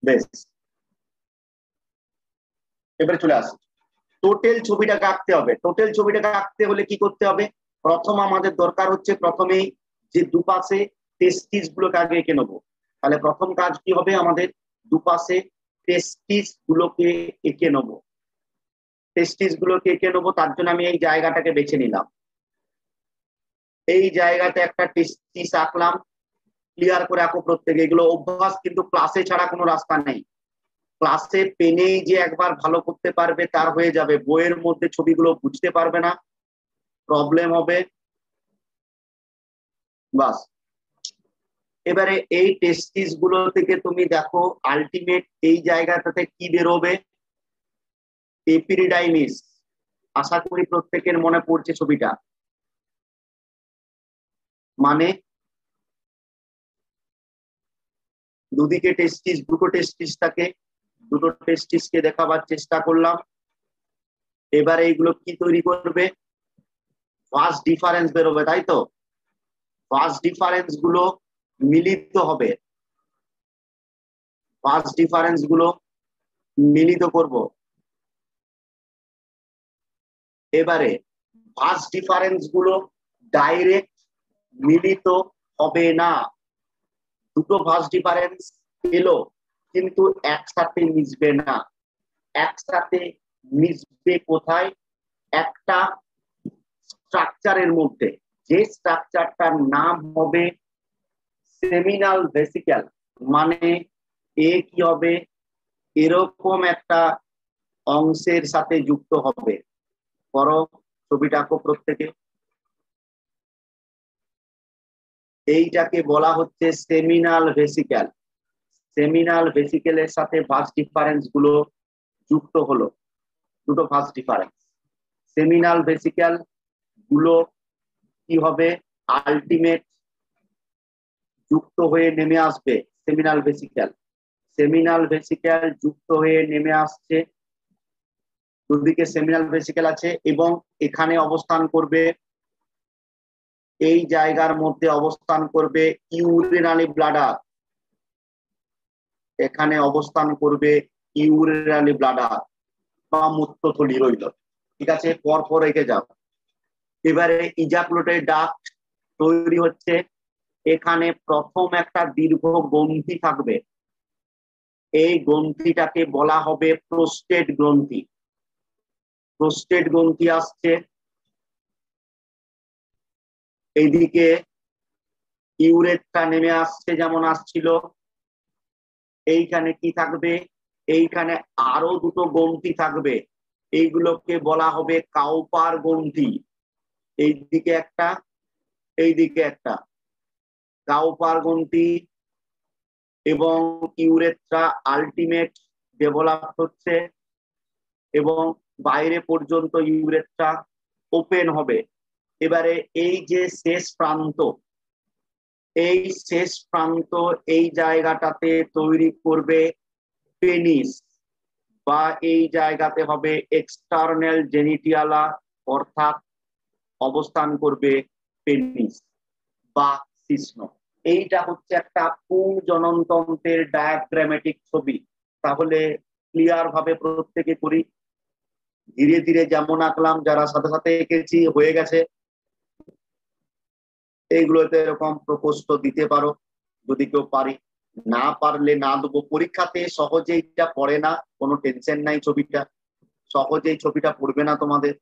বেশ, এবারে চলে আসি। টোটাল ছবিটাকে আঁকতে হবে। টোটাল ছবিটাকে আঁকতে হলে কি করতে হবে, প্রথম আমাদের দরকার হচ্ছে প্রথমেই যে দুপাশে টেস্টিস গুলোকে আগে এঁকে নেবো। তাহলে প্রথম কাজ কি হবে, আমাদের দুপাশে টেস্টিস গুলোকে এঁকে নেবো। টেস্টিস গুলোকে এঁকে নেবো, তার জন্য আমি এই জায়গাটাকে বেছে নিলাম। এই জায়গাতে একটা টেস্টিস আঁকলাম। ক্লিয়ার করে আঁকো প্রত্যেকে, এগুলো অভ্যাস, কিন্তু ক্লাসে ছাড়া কোনো রাস্তা নেই। ক্লাসে পেনেই যে একবার ভালো করতে পারবে তার হয়ে যাবে, বইয়ের মধ্যে ছবিগুলো বুঝতে পারবে না, প্রবলেম হবে। বাস, এবারে এই টেস্টিস গুলো থেকে তুমি দেখো আলটিমেট এই জায়গাটাতে কি বেরোবে, এপিডিডাইমিস। আশা করি প্রত্যেকের মনে পড়ছে ছবিটা। মানে দুদিকে টেস্টিস, দুটো টেস্টিস থাকে, দুটো টেস্টিসকে দেখাবার চেষ্টা করলাম। এবারে এইগুলো কি তৈরি করবে, ভাস ডিফারেন্স বেরোবে, তাই তো? ভাস ডিফারেন্স গুলো মিলিত হবে, ভাস ডিফারেন্স গুলো মিলিত করব। এবারে ভাস ডিফারেন্স গুলো ডাইরেক্ট মিলিত হবে না, দুটো ভাস ডিফারেন্স এলো কিন্তু একসাথে মিশবে না। একসাথে মিশবে কোথায়, একটা স্ট্রাকচারের মধ্যে, যে স্ট্রাকচারটার নাম হবে সেমিনাল ভেসিকেল। মানে এ কি হবে, এরকম একটা অংশের সাথে যুক্ত হবে। করো ছবিটা আঁকো প্রত্যেকে। এইটাকে বলা হচ্ছে সেমিনাল ভেসিকেল। সেমিনাল ভেসিকেলের সাথে ভাস ডিফারেন্স গুলো যুক্ত হলো, দুটো ভাস ডিফারেন্স। সেমিনাল ভেসিকেল গুলো কি হবে, আলটিমেট যুক্ত হয়ে নেমে আসবে সেমিনাল ভেসিকেল। সেমিনাল ভেসিকেল যুক্ত হয়ে নেমে আসছে, দুদিকে সেমিনাল ভেসিকেল আছে এবং এখানে অবস্থান করবে, এই জায়গার মধ্যে অবস্থান করবে ইউরিনারি ব্লাডার। এখানে অবস্থান করবে ইউরিনারি ব্লাডার বা মূত্রথলি রইল। ঠিক আছে, পরপর রেখে যাও। এবারে ইজাকুলেটরি ডাক্ট তৈরি হচ্ছে, এখানে প্রথম একটা দীর্ঘ গ্রন্থি থাকবে, এই গ্রন্থিটাকে বলা হবে প্রোস্টেট গ্রন্থি। প্রোস্টেট গ্রন্থি আসছে, এইদিকে ইউরেথ্রা নেমে আসছে যেমন আসছিল। এইখানে কি থাকবে, এইখানে আরো দুটো গ্রন্থি থাকবে, এইগুলোকে বলা হবে কাউপার গ্রন্থি। এইদিকে একটা, এইদিকে একটা, কাউপার গ্রন্থি এবং ইউরেথ্রা আলটিমেট ডেভেলপ হচ্ছে এবং বাইরে পর্যন্ত ইউরেথ্রা ওপেন হবে। এবারে এই যে শেষ প্রান্ত, এই শেষ প্রান্ত এই জায়গাটাতে তৈরি করবে পেনিস, বা এই জায়গাতে হবে এক্সটার্নাল জেনিটিয়ালা, অর্থাৎ অবস্থান করবে পেনিস বা শিশ্ন। এইটা হচ্ছে একটা পুংজননতন্ত্রের ডায়াগ্রামেটিক ছবি। তাহলে ক্লিয়ার ভাবে প্রত্যেকে করি, ধীরে ধীরে যেমন আঁকলাম, যারা সাথে সাথে এঁকেছি হয়ে গেছে। এইগুলোতে এরকম প্রকোষ্ঠ দিতে পারো যদি কেউ পারি, না পারলে না দেবো। পরীক্ষাতে সহজেই এটা পড়ে না, কোনো টেনশন নাই, ছবিটা সহজেই ছবিটা পড়বে না তোমাদের,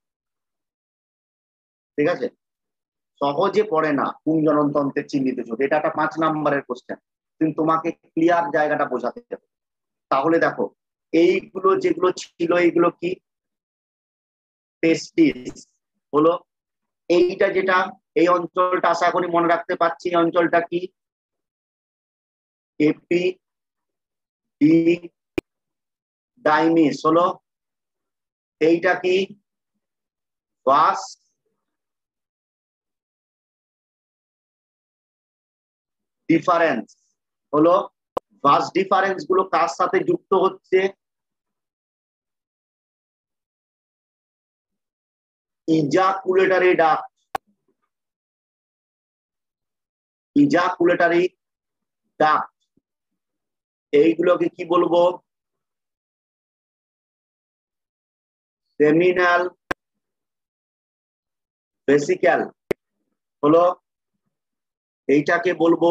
ঠিক আছে? সহজে পড়ে না পুংজননতন্ত্রের চিহ্নিত ছবি, এটা একটা 5 নম্বরের কোশ্চেন, কিন্তু তোমাকে ক্লিয়ার জায়গাটা বোঝাতে হবে। তাহলে দেখো এইগুলো যেগুলো ছিল, এইগুলো কি টেস্টিস হলো। এইটা যেটা, এই অঞ্চলটা আশা করি মনে রাখতে পারছি, এই অঞ্চলটা কি এপি ডি ডাইমিস হলো। এইটা কি ভাস ডিফারেন্স হলো। ভাস ডিফারেন্স গুলো কার সাথে যুক্ত হচ্ছে, ইজাকুলেটরি ডাক্ট, ইজাকুলেটরি ডাক্ট। এইগুলোকে কি বলবো, সেমিনাল ভেসিক্যাল হলো। এইটাকে বলবো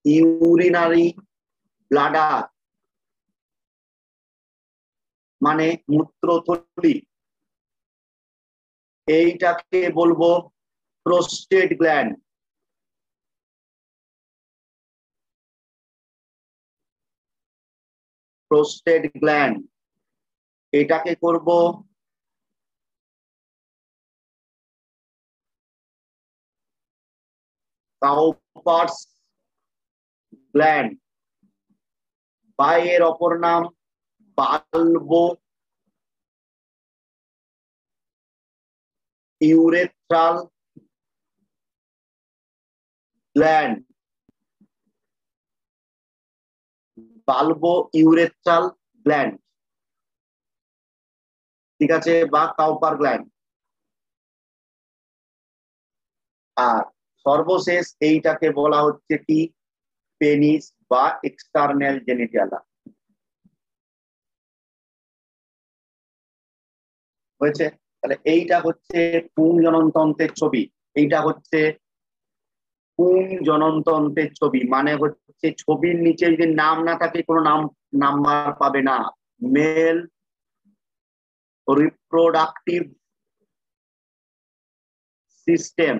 ইউরিনারি ব্লাডার, মানে মূত্রথলি। এইটাকে বলবো প্রোস্টেট গ্ল্যান্ড, প্রোস্টেট গ্ল্যান্ড। এটাকে করব কাউপার্স গ্ল্যান্ড, বা এর অপর নাম বালবো ইউরেথ্রাল গ্ল্যান্ড, বালবো ইউরেথ্রাল গ্ল্যান্ড, ঠিক আছে, বা কাউপার গ্ল্যান্ড। আর সর্বশেষ এইটাকে বলা হচ্ছে কি পেনিস বা এক্সটার্নাল জেনিটালা। হয়েছে? তাহলে এইটা হচ্ছে পুংজননতন্ত্রের ছবি, এইটা হচ্ছে পুংজননতন্ত্রের ছবি। মানে হচ্ছে ছবির নিচে যদি নাম না থাকে কোনো নাম্বার পাবে না। Mail reproductive system,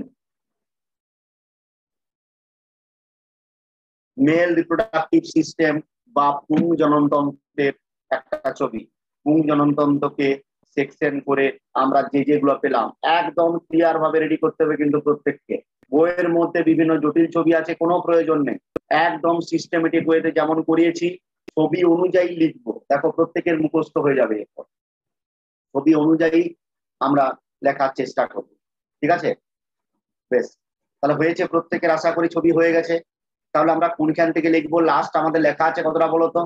mail reproductive system বা পুংজননতন্ত্রের একটা ছবি। পুংজননতন্ত্রকে সেকশন করে আমরা যেগুলো পেলাম একদম ক্লিয়ার ভাবে রেডি করতে হবে কিন্তু প্রত্যেককে। বইয়ের মধ্যে বিভিন্ন জটিল ছবি আছে, কোনো প্রয়োজন নেই, একদম সিস্টেমেটিক ওয়েতে যেমন করিয়েছি ছবি অনুযায়ী লিখবো। দেখো প্রত্যেকের মুখস্থ হয়ে যাবে, এরপর ছবি অনুযায়ী আমরা লেখার চেষ্টা করবো, ঠিক আছে? বেশ, তাহলে হয়েছে প্রত্যেকের, আশা করি ছবি হয়ে গেছে। তাহলে আমরা কোনখান থেকে লিখবো, লাস্ট আমাদের লেখা আছে কতটা বলো তো,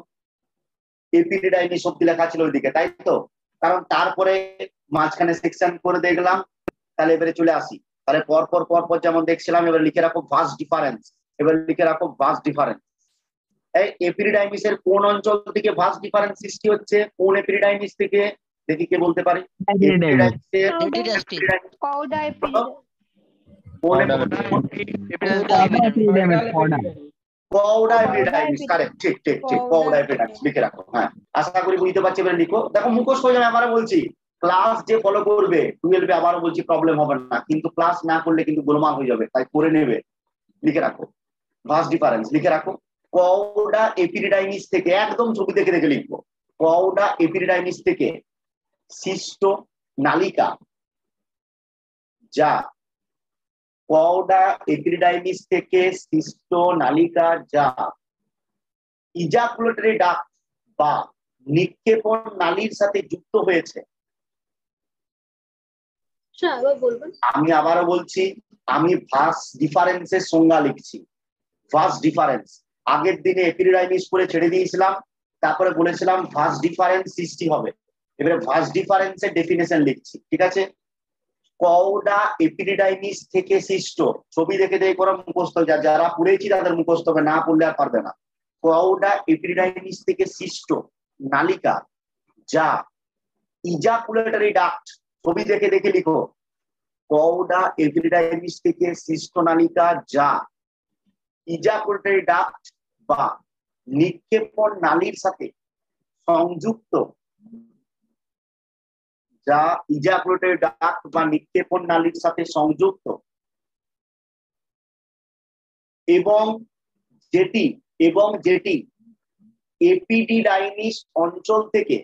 এপিডিডাইমিস অব্দি লেখা ছিল ওইদিকে, তাই তো? কারণ তারপরে মাঝখানে সেকশন করে দেখলাম। তাহলে এবারে চলে আসি, তাহলে পরপর যেমন দেখছিলাম, এবার লিখে রাখো ভাস ডিফারেন্স। এবার লিখে রাখো ভাস ডিফারেন্স। এই এপিডিডাইমিসের কোন অঞ্চল থেকে ভাস ডিফারেন্স সৃষ্টি হচ্ছে, কোন এপিডিডাইমিস থেকে, দেখি কে বলতে পারে? কওডা এপিডিডাইমিস, কারেক্ট, ঠিক ঠিক ঠিক, কওডা এপিডিডাইমিস লিখে রাখো। হ্যাঁ, আশা করি বুঝতে পারছি, এবারে লিখো। দেখো মুখস্থ হয়ে যাবে, আবারও বলছি ক্লাস যে ফলো করবে 12 এ, আবারও বলছি প্রবলেম হবে না, কিন্তু ক্লাস না করলে কিন্তু গোলমাল হয়ে যাবে, তাই করে নেবে। লিখে রাখো ভার্স ডিফারেন্স, লিখে রাখো। কওডা এপিডিডাইমিস থেকে, একদম ছবি দেখে দেখে লিখবো, কওডা এপিডিডাইমিস থেকে সিস্ট নালিকা যা, কওডা এপিডিডাইমিস থেকে সিস্ট নালিকা যা ইজাকুলেটরি ডাক্ট বা নিক্ষেপণ নালীর সাথে যুক্ত হয়েছে। আমি আবারও বলছি, আমি ভার্স ডিফারেন্সের সংজ্ঞা লিখছি। ভার্স ডিফারেন্স আগের দিনে এপিডিডাইমিস করে ছেড়ে দিয়েছিলাম, তারপরে বলেছিলাম ভার্স ডিফারেন্স সৃষ্টি হবে। এবারে ভার্স ডিফারেন্সের ডেফিনেশন লিখছি, ঠিক আছে? কওডা এপিডিডাইমিস থেকে সৃষ্ট, ছবি দেখে দেখে করা মুখস্থ, যারা পড়েছি তাদের মুখস্থ হবে, না পড়লে আর পারবে না। কওডা এপিডিডাইমিস থেকে সৃষ্ট নালিকা যা ইজাকুলেটরি ডাক্ট, ছবি দেখে দেখে লিখো, কওডা এপিডিডাইমিস থেকে সৃষ্ট নালিকা যা ইজাকুলেটরি ডাক্ট বা নিক্ষেপণ নালীর সাথে সংযুক্ত, যা ইজাকুলেটরি ডাক্ট বা নিক্ষেপণ নালীর সাথে সংযুক্ত, এবং যেটি এপিডিডাইমিস অঞ্চল থেকে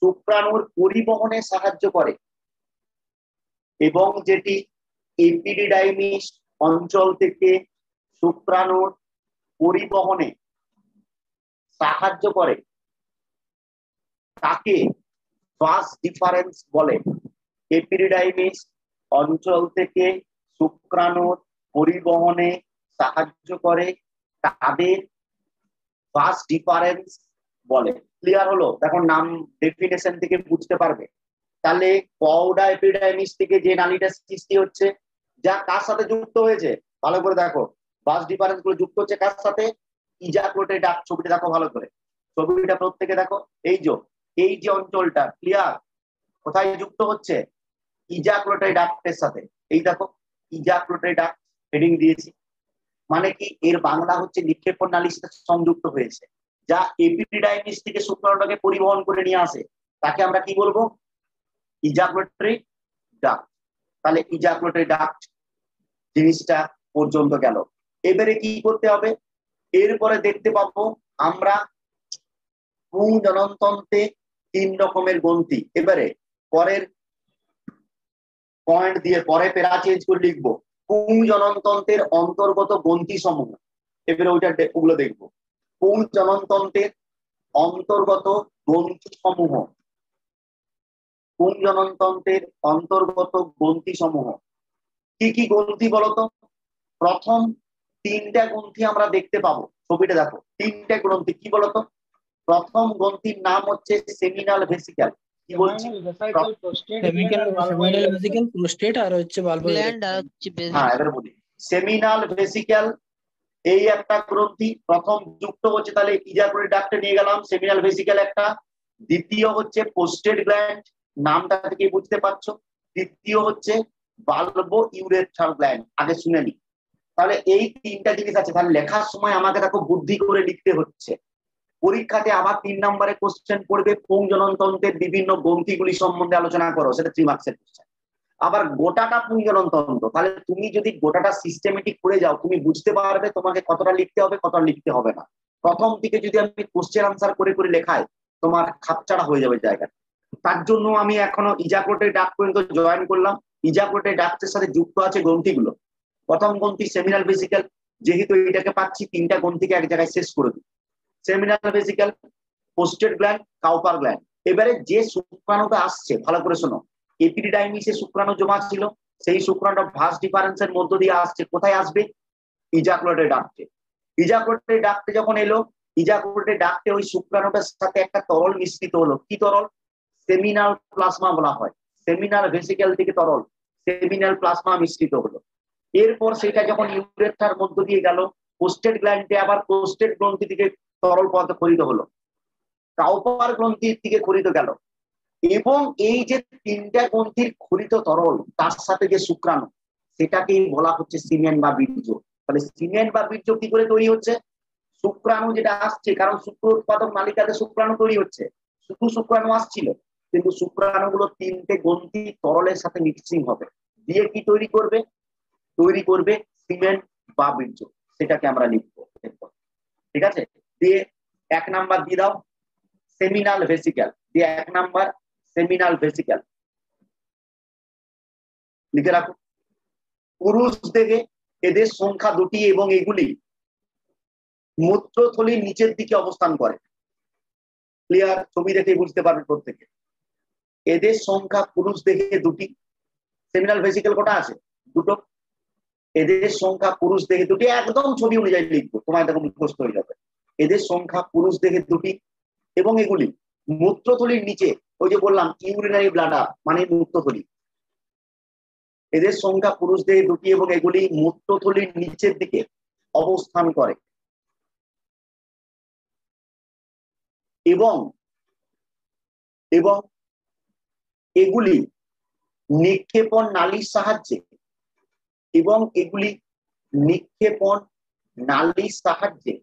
শুক্রাণুর পরিবহনে সাহায্য করে, এবং যেটি এপিডিডাইমিস অঞ্চল থেকে শুক্রাণুর পরিবহনে সাহায্য করে, তাকে ভার্স ডিফারেন্স বলে। এপিডিডাইমিস অঞ্চল থেকে শুক্রাণুর পরিবহনে সাহায্য করে, তাদের ভার্স ডিফারেন্স বলে। ক্লিয়ার হলো? দেখো নাম ডেফিনেশন থেকে বুঝতে পারবে। তাহলে কওডা এপিডিডাইমিস থেকে যে নালীটা সৃষ্টি হচ্ছে, যা কার সাথে যুক্ত হয়েছে, ভালো করে দেখো, ভার্স ডিফারেন্স গুলো যুক্ত হচ্ছে কার সাথে? Ejaculatory duct. ছবিটা দেখো ভালো করে, ছবিটা প্রত্যেকে দেখো, এই যে অঞ্চলটা, ক্লিয়ার? কোথায় যুক্ত হচ্ছে? ইজাকুলেটরি ডাক্টের সাথে। এই দেখো ইজাকুলেটরি ডাক্ট হেডিং দিয়েছি, মানে কি এর বাংলা হচ্ছে নিক্ষেপণ নালীর সাথে সংযুক্ত হয়েছে, যা এপিডিডাইমিস থেকে শুক্রাণুটাকে পরিবহন করে নিয়ে আসে, তাকে আমরা কি বলবো? Ejaculatory duct. তাহলে ইজাকুলেটরি ডাক্ট জিনিসটা পর্যন্ত গেল। এবারে কি করতে হবে? এরপরে দেখতে পাবো আমরা পুংজননতন্ত্রে 3 রকমের গ্রন্থি। এবারে পরের পয়েন্ট দিয়ে পরে পেরা চেঞ্জ করে লিখবো পুংজননতন্ত্রের অন্তর্গত গ্রন্থি সমূহ। এবারে ওগুলো দেখবো, পুংজননতন্ত্রের অন্তর্গত গ্রন্থি সমূহ, পুংজননতন্ত্রের অন্তর্গত গ্রন্থি সমূহ। কি কি গ্রন্থি বলতো? প্রথম 3টা গ্রন্থি আমরা দেখতে পাবো, ছবিটা দেখো, 3টা গ্রন্থি কি বলতো? প্রথম গ্রন্থির নাম হচ্ছে সেমিনাল ভেসিকল। কি বলছি? সেমিনাল ভেসিকল, প্রোস্টেট আর হচ্ছে বাল্বোর গ্ল্যান্ড আর হচ্ছে বেসিক। হ্যাঁ, এবারে বলি সেমিনাল ভেসিকল এই একটা গ্রন্থি প্রথম যুক্ত হচ্ছে, তাহলে ইজাকুলেটরি ডাক্টে নিয়ে গেলাম, সেমিনাল ভেসিকল একটা। দ্বিতীয় হচ্ছে প্রোস্টেট গ্ল্যান্ড, নামটা থেকে বুঝতে পারছো। তৃতীয় হচ্ছে বাল্বো ইউরেথ্রাল গ্ল্যান্ড, আগে শুনে নি। তাহলে এই 3টা জিনিস আছে। তাহলে লেখার সময় আমাকে দেখো বুদ্ধি করে লিখতে হচ্ছে। পরীক্ষাতে আবার 3 নম্বরে কোশ্চেন পড়বে, পুংজননতন্ত্রের বিভিন্ন গ্রন্থিগুলি সম্বন্ধে আলোচনা করো, সেটা 3 মার্কসের কোশ্চেন। আবার গোটাটা পুংজননতন্ত্র, তাহলে তুমি যদি গোটাটা সিস্টেমেটিক করে যাও, তুমি বুঝতে পারবে তোমাকে কতটা লিখতে হবে, কতটা লিখতে হবে না। প্রথম দিকে যদি আমি কোশ্চেন আনসার করে করে লেখাই, তোমার খাপছাড়া হয়ে যাবে জায়গাটা। তার জন্য আমি এখনো ইজাকুলেটরি ডাক্ট পর্যন্ত জয়েন করলাম। ইজাকুলেটরি ডাক্টের সাথে যুক্ত আছে গ্রন্থিগুলো। প্রথম গ্রন্থি সেমিনাল ভেসিকল, যেহেতু এটাকে পাচ্ছি 3টা গ্রন্থিকে এক জায়গায় শেষ করে দিই। Seminal vesicle, prostate gland, Cowper gland. এবারে যে শুক্রাণুটা আসছে ভালো করে শোনো, এপিডিডাইমিসে শুক্রাণু জমা ছিল, সেই শুক্রাণুটা ভার্স ডিফারেন্সের মধ্য দিয়ে আসছে, কোথায় আসবে? ইজাকুলেটরি ডাক্টে। ইজাকুলেটরি ডাক্টে যখন এলো, ইজাকুলেটরি ডাক্টে ওই শুক্রাণুটার সাথে একটা তরল মিশ্রিত হলো। কি তরল? সেমিনাল প্লাজমা বলা হয়। সেমিনাল ভেসিকল থেকে তরল সেমিনাল প্লাজমা মিশ্রিত হলো। এরপর সেটা যখন ইউরেথ্রার মধ্য দিয়ে গেল, প্রোস্টেট গ্ল্যান্ডে আবার প্রোস্টেট গ্রন্থি থেকে তরল পদার্থ খরিত হলো, কাউপার গ্রন্থির দিকে খরিত গেল, এবং এই যে 3টা গ্রন্থির খরিত তরল তার সাথে যে শুক্রাণু, সেটাকেই বলা হচ্ছে সিমেন বা বীর্য। তাহলে সিমেন্ট বা বীর্য কি করে তৈরি হচ্ছে? শুক্রাণু যেটা আসছে, কারণ শুক্র উৎপাদক নালিকাতে শুক্রাণু তৈরি হচ্ছে, শুধু শুক্রাণু আসছিল, কিন্তু শুক্রাণুগুলো 3টে গ্রন্থি তরলের সাথে মিক্সিং হবে, দিয়ে কি তৈরি করবে? তৈরি করবে সিমেন্ট বা বীর্য, সেটাকে আমরা লিখবো। ঠিক আছে, দিয়ে 1 নাম্বার দিয়ে দাও সেমিনাল ভেসিক্যাল, দিয়ে 1 নাম্বার সেমিনাল ভেসিক্যাল লিখে রাখো। পুরুষ দেহে এদের সংখ্যা 2টি এবং এগুলি মূত্রথলির নিচের দিকে অবস্থান করে। ক্লিয়ার? ছবি দেখে বুঝতে পারবে প্রত্যেকে। এদের সংখ্যা পুরুষ দেহে 2টি, সেমিনাল ভেসিক্যাল কটা আছে? 2টো। এদের সংখ্যা পুরুষ দেহে 2টি, একদম ছবি অনুযায়ী লিখবো, তোমার দেখো মুখস্থ হয়ে যাবে। এদের সংখ্যা পুরুষ দেহে 2টি এবং এগুলি মূত্রথলির নিচে, ওই যে বললাম ইউরিনারি ব্লাডার মানে মূত্রথলি, এদের সংখ্যা পুরুষ দেহে 2টি এবং এগুলি মূত্রথলির নিচের দিকে অবস্থান করে এবং এবং এগুলি নিক্ষেপণ নালীর সাহায্যে এবং এগুলি নিক্ষেপণ নালীর সাহায্যে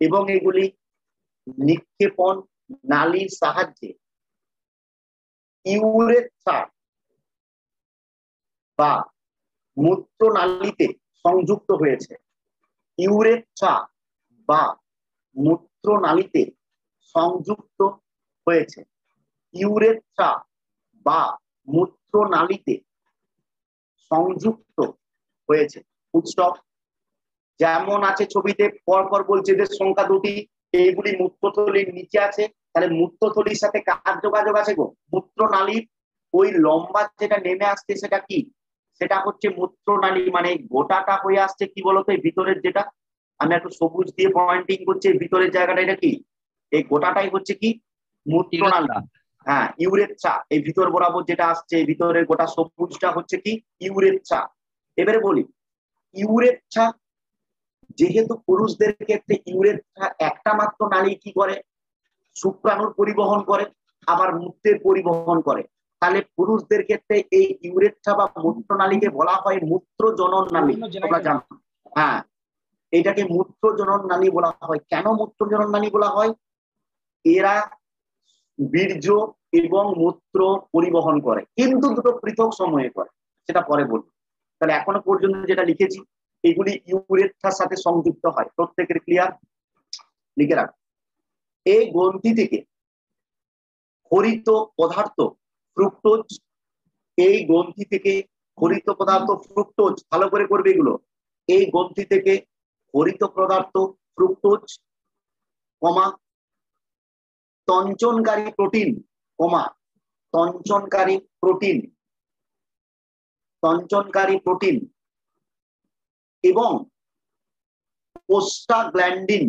এবং এগুলি নিক্ষেপণ নালীর সাহায্যে ইউরেথ্রা বা মূত্রনালীতে সংযুক্ত হয়েছে। ইউরেথ্রা বা মূত্রনালীতে সংযুক্ত হয়েছে। ইউরেথ্রা বা মূত্রনালীতে সংযুক্ত হয়েছে। ফুলস্টপ। যেমন আছে ছবিতে, পরপর বলছে এদের সংখ্যা 2টি, এইগুলি মূত্রথলির নিচে আছে, তাহলে মূত্রথলির সাথে কার যোগাযোগ আছে গো? মূত্রনালীর। ওই লম্বা যেটা নেমে আসছে সেটা কি? সেটা হচ্ছে মূত্রনালী, মানে গোটাটা হয়ে আসছে কি বলতো, এই ভিতরের যেটা আমি একটু সবুজ দিয়ে পয়েন্টিং করছি, ভিতরের জায়গাটা এটা কি? এই গোটাটাই হচ্ছে কি? মূত্রনালী। হ্যাঁ, ইউরেথ্রা। এই ভিতর বরাবর যেটা আসছে, ভিতরের গোটা সবুজটা হচ্ছে কি? ইউরেথ্রা। এবারে বলি, ইউরেথ্রা যেহেতু পুরুষদের ক্ষেত্রে ইউরেথ্রা একটা মাত্র নালী কি করে? শুক্রাণুর পরিবহন করে, আবার মূত্রের পরিবহন করে। তাহলে পুরুষদের ক্ষেত্রে এই ইউরেথ্রা বা মূত্রনালীকে বলা হয় মূত্রজনন নালী। তোমরা জানো? হ্যাঁ, এটাকে মূত্রজনন নালী বলা হয়। কেন মূত্রজনন নালী বলা হয়? এরা বীর্য এবং মূত্র পরিবহন করে, কিন্তু দুটো পৃথক সময়ে করে, সেটা পরে বলবো। তাহলে এখনো পর্যন্ত যেটা লিখেছি, এগুলি ইউরেথ্রার সাথে সংযুক্ত হয়। প্রত্যেকের ক্লিয়ার? লিখে রাখ। এই গ্রন্থি থেকে ক্ষরিত পদার্থ ফ্রুক্টোজ, এই গ্রন্থি থেকে ক্ষরিত পদার্থ ফ্রুক্টোজ, ভালো করে করবে এগুলো। এই গ্রন্থি থেকে ক্ষরিত পদার্থ ফ্রুক্টোজ, কমা তঞ্চনকারী প্রোটিন, কমা তঞ্চনকারী প্রোটিন, তঞ্চনকারী প্রোটিন এবং প্রোস্টাগ্ল্যান্ডিন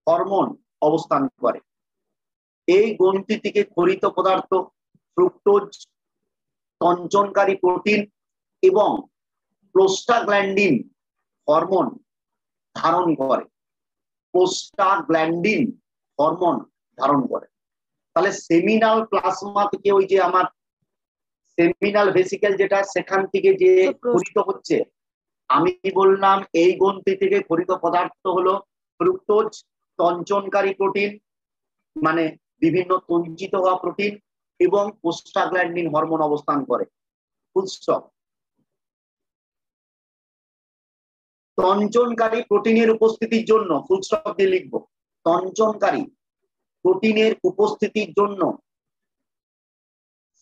হরমোন অবস্থান করে। এই গ্রন্থি থেকে ক্ষরিত পদার্থ ফ্রুক্টোজ, তঞ্চনকারী প্রোটিন এবং প্রোস্টাগ্ল্যান্ডিন হরমোন ধারণ করে। প্রোস্টাগ্ল্যান্ডিন হরমোন ধারণ করে। তাহলে সেমিনাল প্লাজমা থেকে ওই যে আমার সেমিনাল ভেসিকেল যেটা, সেখান থেকে যে ক্ষরিত হচ্ছে, আমি বললাম এই গ্রন্থি থেকে ক্ষরিত পদার্থ হলো ফ্রুক্টোজ, তঞ্চনকারী প্রোটিন মানে বিভিন্ন তঞ্চিত হওয়া প্রোটিন এবং প্রোস্টাগ্ল্যান্ডিন হরমোন অবস্থান করে। ফুলস্টপ। তঞ্চনকারী প্রোটিনের উপস্থিতির জন্য, ফুলস্টপ দিয়ে লিখবো, তঞ্চনকারী প্রোটিনের উপস্থিতির জন্য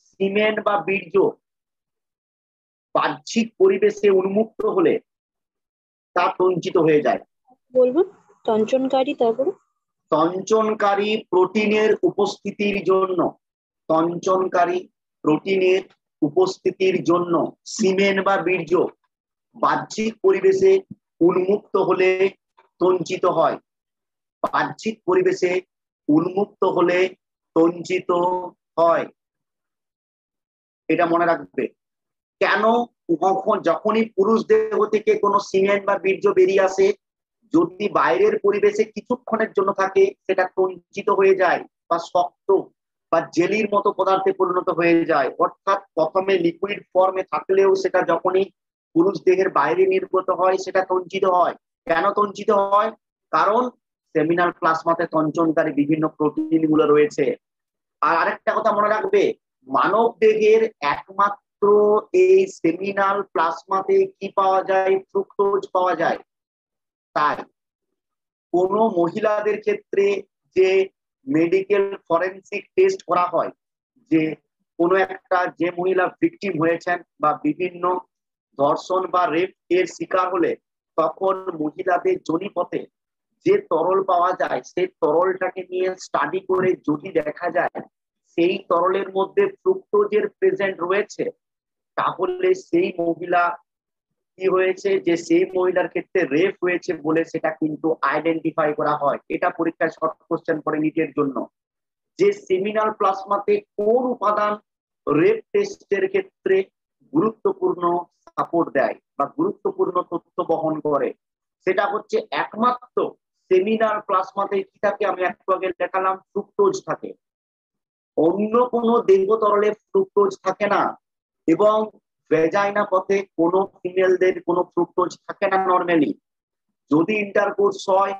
সিমেন্ট বা বীর্য বাহ্যিক পরিবেশে উন্মুক্ত হলে তা তঞ্চিত হয়ে যায়। বলবো তঞ্চনকারী, তারপরে তঞ্চনকারী প্রোটিনের উপস্থিতির জন্য, তঞ্চনকারী প্রোটিনের উপস্থিতির জন্য সিমেন্ট বা বীর্য বাহ্যিক পরিবেশে উন্মুক্ত হলে তঞ্চিত হয়। বাহ্যিক পরিবেশে উন্মুক্ত হলে তঞ্চিত হয়, এটা মনে রাখবে। কেন? যখনই পুরুষ দেহ থেকে কোনো সিমেন্ট বা বীর্য বেরিয়ে আসে, যদি বাইরের পরিবেশে কিছুক্ষণের জন্য থাকে, সেটা তঞ্চিত হয়ে যায় বা শক্ত বা জেলির মতো পদার্থে পরিণত হয়ে যায়। অর্থাৎ প্রথমে লিকুইড ফর্মে থাকলেও সেটা যখনই পুরুষ দেহের বাইরে নির্গত হয় সেটা তঞ্চিত হয়। কেন তঞ্চিত হয়? কারণ সেমিনাল প্লাজমাতে তঞ্চনকারী বিভিন্ন প্রোটিন গুলো রয়েছে। আর আরেকটা কথা মনে রাখবে, মানব দেহের একমাত্র এই সেমিনাল প্লাজমাতে কি পাওয়া যায়? ফ্রুক্টোজ পাওয়া যায়। তাই কোন মহিলাদের ক্ষেত্রে যে মেডিকেল ফরেনসিক টেস্ট করা হয়, যে কোনো একটা যে মহিলা ভিকটিম হয়েছেন বা বিভিন্ন ধর্ষণ বা রেপ এর শিকার হলে তখন মহিলাদের যোনিপথে যে তরল পাওয়া যায় সেই তরলটাকে নিয়ে স্টাডি করে যদি দেখা যায় সেই তরলের মধ্যে ফ্রুক্টোজের প্রেজেন্ট রয়েছে, তাহলে সেই মহিলা কি হয়েছে, যে সেই মহিলার ক্ষেত্রে রেপ হয়েছে বলে সেটা কিন্তু আইডেন্টিফাই করা হয়। এটা পরীক্ষায় শর্ট কোশ্চেন করে নিটের জন্য, যে সেমিনাল প্লাজমাতে কোন উপাদান রেপ টেস্টের ক্ষেত্রে গুরুত্বপূর্ণ সাপোর্ট দেয় বা গুরুত্বপূর্ণ তথ্য বহন করে, সেটা হচ্ছে একমাত্র সেমিনাল প্লাজমাতে কি থাকে? আমি একটু আগে দেখালাম, ফ্রুক্টোজ থাকে। অন্য কোনো দেহ তরলে ফ্রুক্টোজ থাকে না, এবং ভেজাইনা পথে কোনো ফিমেলদের কোনো ফ্রুক্টোজ থাকে না নরমালি। যদি ইন্টারকোর্স হয়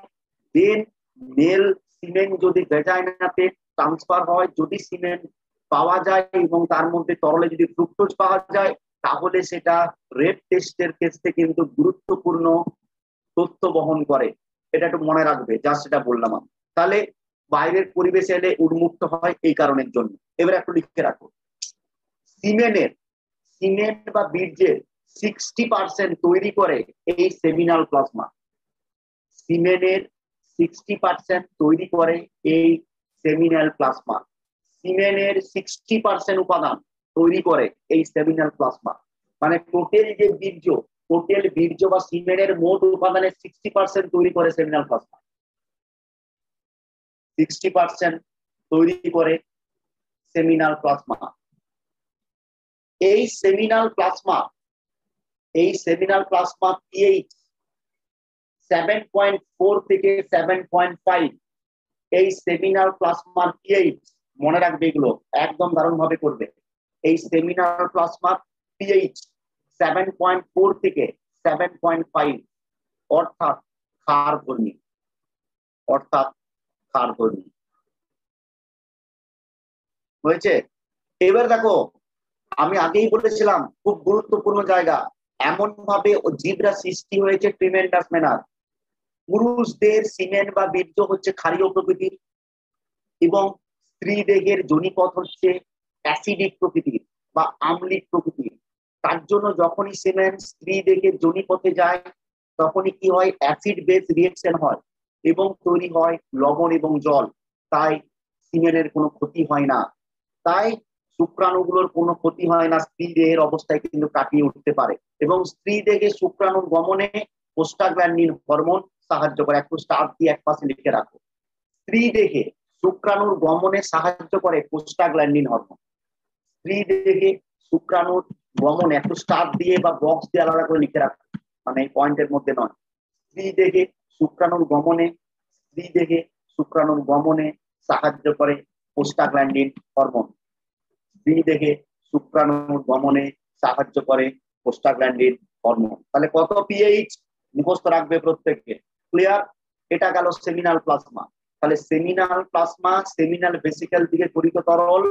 দেন মেল সিমেন যদি ভেজাইনাতে ট্রান্সফার হয়, যদি সিমেন পাওয়া যায় এবং তার মধ্যে তরলে যদি ফ্রুক্টোজ পাওয়া যায়, তাহলে সেটা রেপ টেস্টের ক্ষেত্রে কিন্তু গুরুত্বপূর্ণ তথ্য বহন করে। এটা একটু মনে রাখবে, যা সেটা বললাম আমি। তাহলে বাইরের পরিবেশে এলে উন্মুক্ত হয় এই কারণের জন্য। এবার একটু লিখে রাখো, সিমেন বা বীর্যের 60% তৈরি করে এই সেমিনাল প্লাজমা। সিমেনের 60% তৈরি করে এই সেমিনাল প্লাজমা। সিমেনের 60% উপাদান তৈরি করে এই সেমিনাল প্লাজমা। মানে টোটাল যে বীর্য, টোটাল বীর্য বা সিমেনের মোট উপাদানের 60% তৈরি করে সেমিনাল প্লাজমা। 60% তৈরি করে সেমিনাল প্লাজমা। এই সেমিনাল প্লাজমা পিএইচ 7.4 থেকে 7.5। এই সেমিনাল প্লাজমার পিএইচ মনে রাখবে, এগুলো একদম দারুণ ভাবে করবে। এই সেমিনাল প্লাজমার পিএইচ 7.4 থেকে 7.5, অর্থাৎ ক্ষারধর্মী, হয়েছে। এবার দেখো, আমি আগেই বলেছিলাম খুব গুরুত্বপূর্ণ জায়গা, এমন ভাবে জীবরা সৃষ্টি হয়েছে ট্রিমেন্ডাস ম্যানার। পুরুষদের সিমেন বা বীর্য হচ্ছে ক্ষারীয় প্রকৃতির এবং স্ত্রী দেহের যোনিপথ হচ্ছে অ্যাসিডিক প্রকৃতির বা আম্লিক প্রকৃতির। তার জন্য যখনই সিমেন স্ত্রী দেহের যোনিপথে যায় তখনই কি হয়? অ্যাসিড বেস রিয়েকশন হয় এবং তৈরি হয় লবণ এবং জল। তাই সিমেনের কোনো ক্ষতি হয় না, তাই শুক্রাণুগুলোর কোনো ক্ষতি হয় না, স্ত্রী দেহের অবস্থায় কিন্তু কাটিয়ে উঠতে পারে। এবং স্ত্রী দেহে শুক্রাণুর গমনে প্রোস্টাগ্ল্যান্ডিন হরমোন সাহায্য করে। একটু স্টার দিয়ে এক পাশে লিখে রাখো, স্ত্রী দেহে শুক্রাণুর গমনে সাহায্য করে প্রোস্টাগ্ল্যান্ডিন হরমোন। স্ত্রী দেহে শুক্রাণুর গমন, একটু স্টার দিয়ে বা বক্স দিয়ে আলাদা করে লিখে রাখো, মানে এই পয়েন্টের মধ্যে নয়। স্ত্রী দেহে শুক্রাণুর গমনে সাহায্য করে প্রোস্টাগ্ল্যান্ডিন হরমোন। স্ত্রী দেহে শুক্রাণুর গমনে সাহায্য করে প্রোস্টাগ্ল্যান্ডিন হরমোন। তাহলে কত পিএইচ মুখস্থ রাখবে প্রত্যেককে, ক্লিয়ার? এটা গেল সেমিনাল প্লাজমা। তাহলে সেমিনাল প্লাজমা সেমিনাল ভেসিকেল থেকে তৈরিত তরল,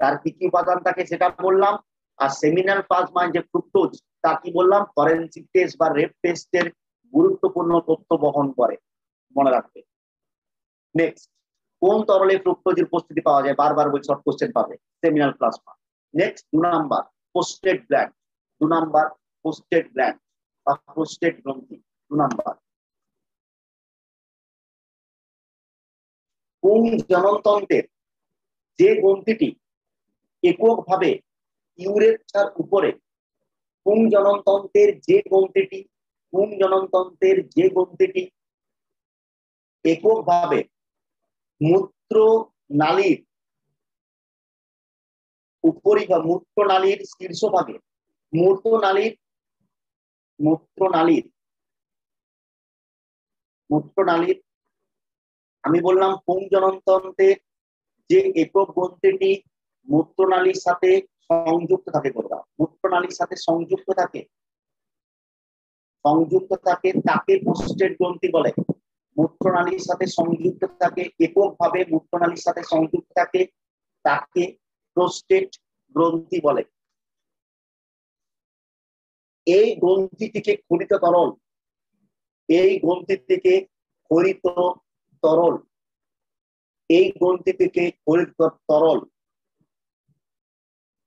তার কি কি উপাদান থাকে সেটা বললাম। আর সেমিনাল প্লাজমা যে ফ্রুক্টোজ, তা কি বললাম? ফরেনসিক টেস্ট বা রেপ টেস্টের গুরুত্বপূর্ণ তথ্য বহন করে, মনে রাখবে। নেক্সট, কোন তরলে ফ্রুক্টোজের উপস্থিতি পাওয়া যায়? বারবার বলছি, শর্ট কোশ্চেন পাবে, seminal plasma. Next 2 number, prostate gland. 2 number, prostate gland বা প্রোস্টেট গ্রন্থি। 2 নাম্বার, কোন জননতন্ত্রের যে গ্রন্থিটি এককভাবে ইউরেথ্রার উপরে, কোন জননতন্ত্রের যে গ্রন্থিটি এককভাবে মূত্র নালীর উপরিভাগ, মূত্রনালীর শীর্ষভাগে, মূত্রনালীর আমি বললাম কোন জননতন্ত্রের যে একক গ্রন্থিটি মূত্রনালীর সাথে সংযুক্ত থাকে, মূত্রনালীর সাথে সংযুক্ত থাকে, সংযুক্ত থাকে তাকে প্রোস্টেট গ্রন্থি বলে। মূত্রনালীর সাথে সংযুক্ত থাকে, এককভাবে মূত্রনালীর সাথে সংযুক্ত থাকে তাকে প্রোস্টেট গ্রন্থি বলে। এই গ্রন্থি থেকে ক্ষরিত তরল, এই গ্রন্থি থেকে ক্ষরিত তরল, এই গ্রন্থি থেকে ক্ষরিত তরল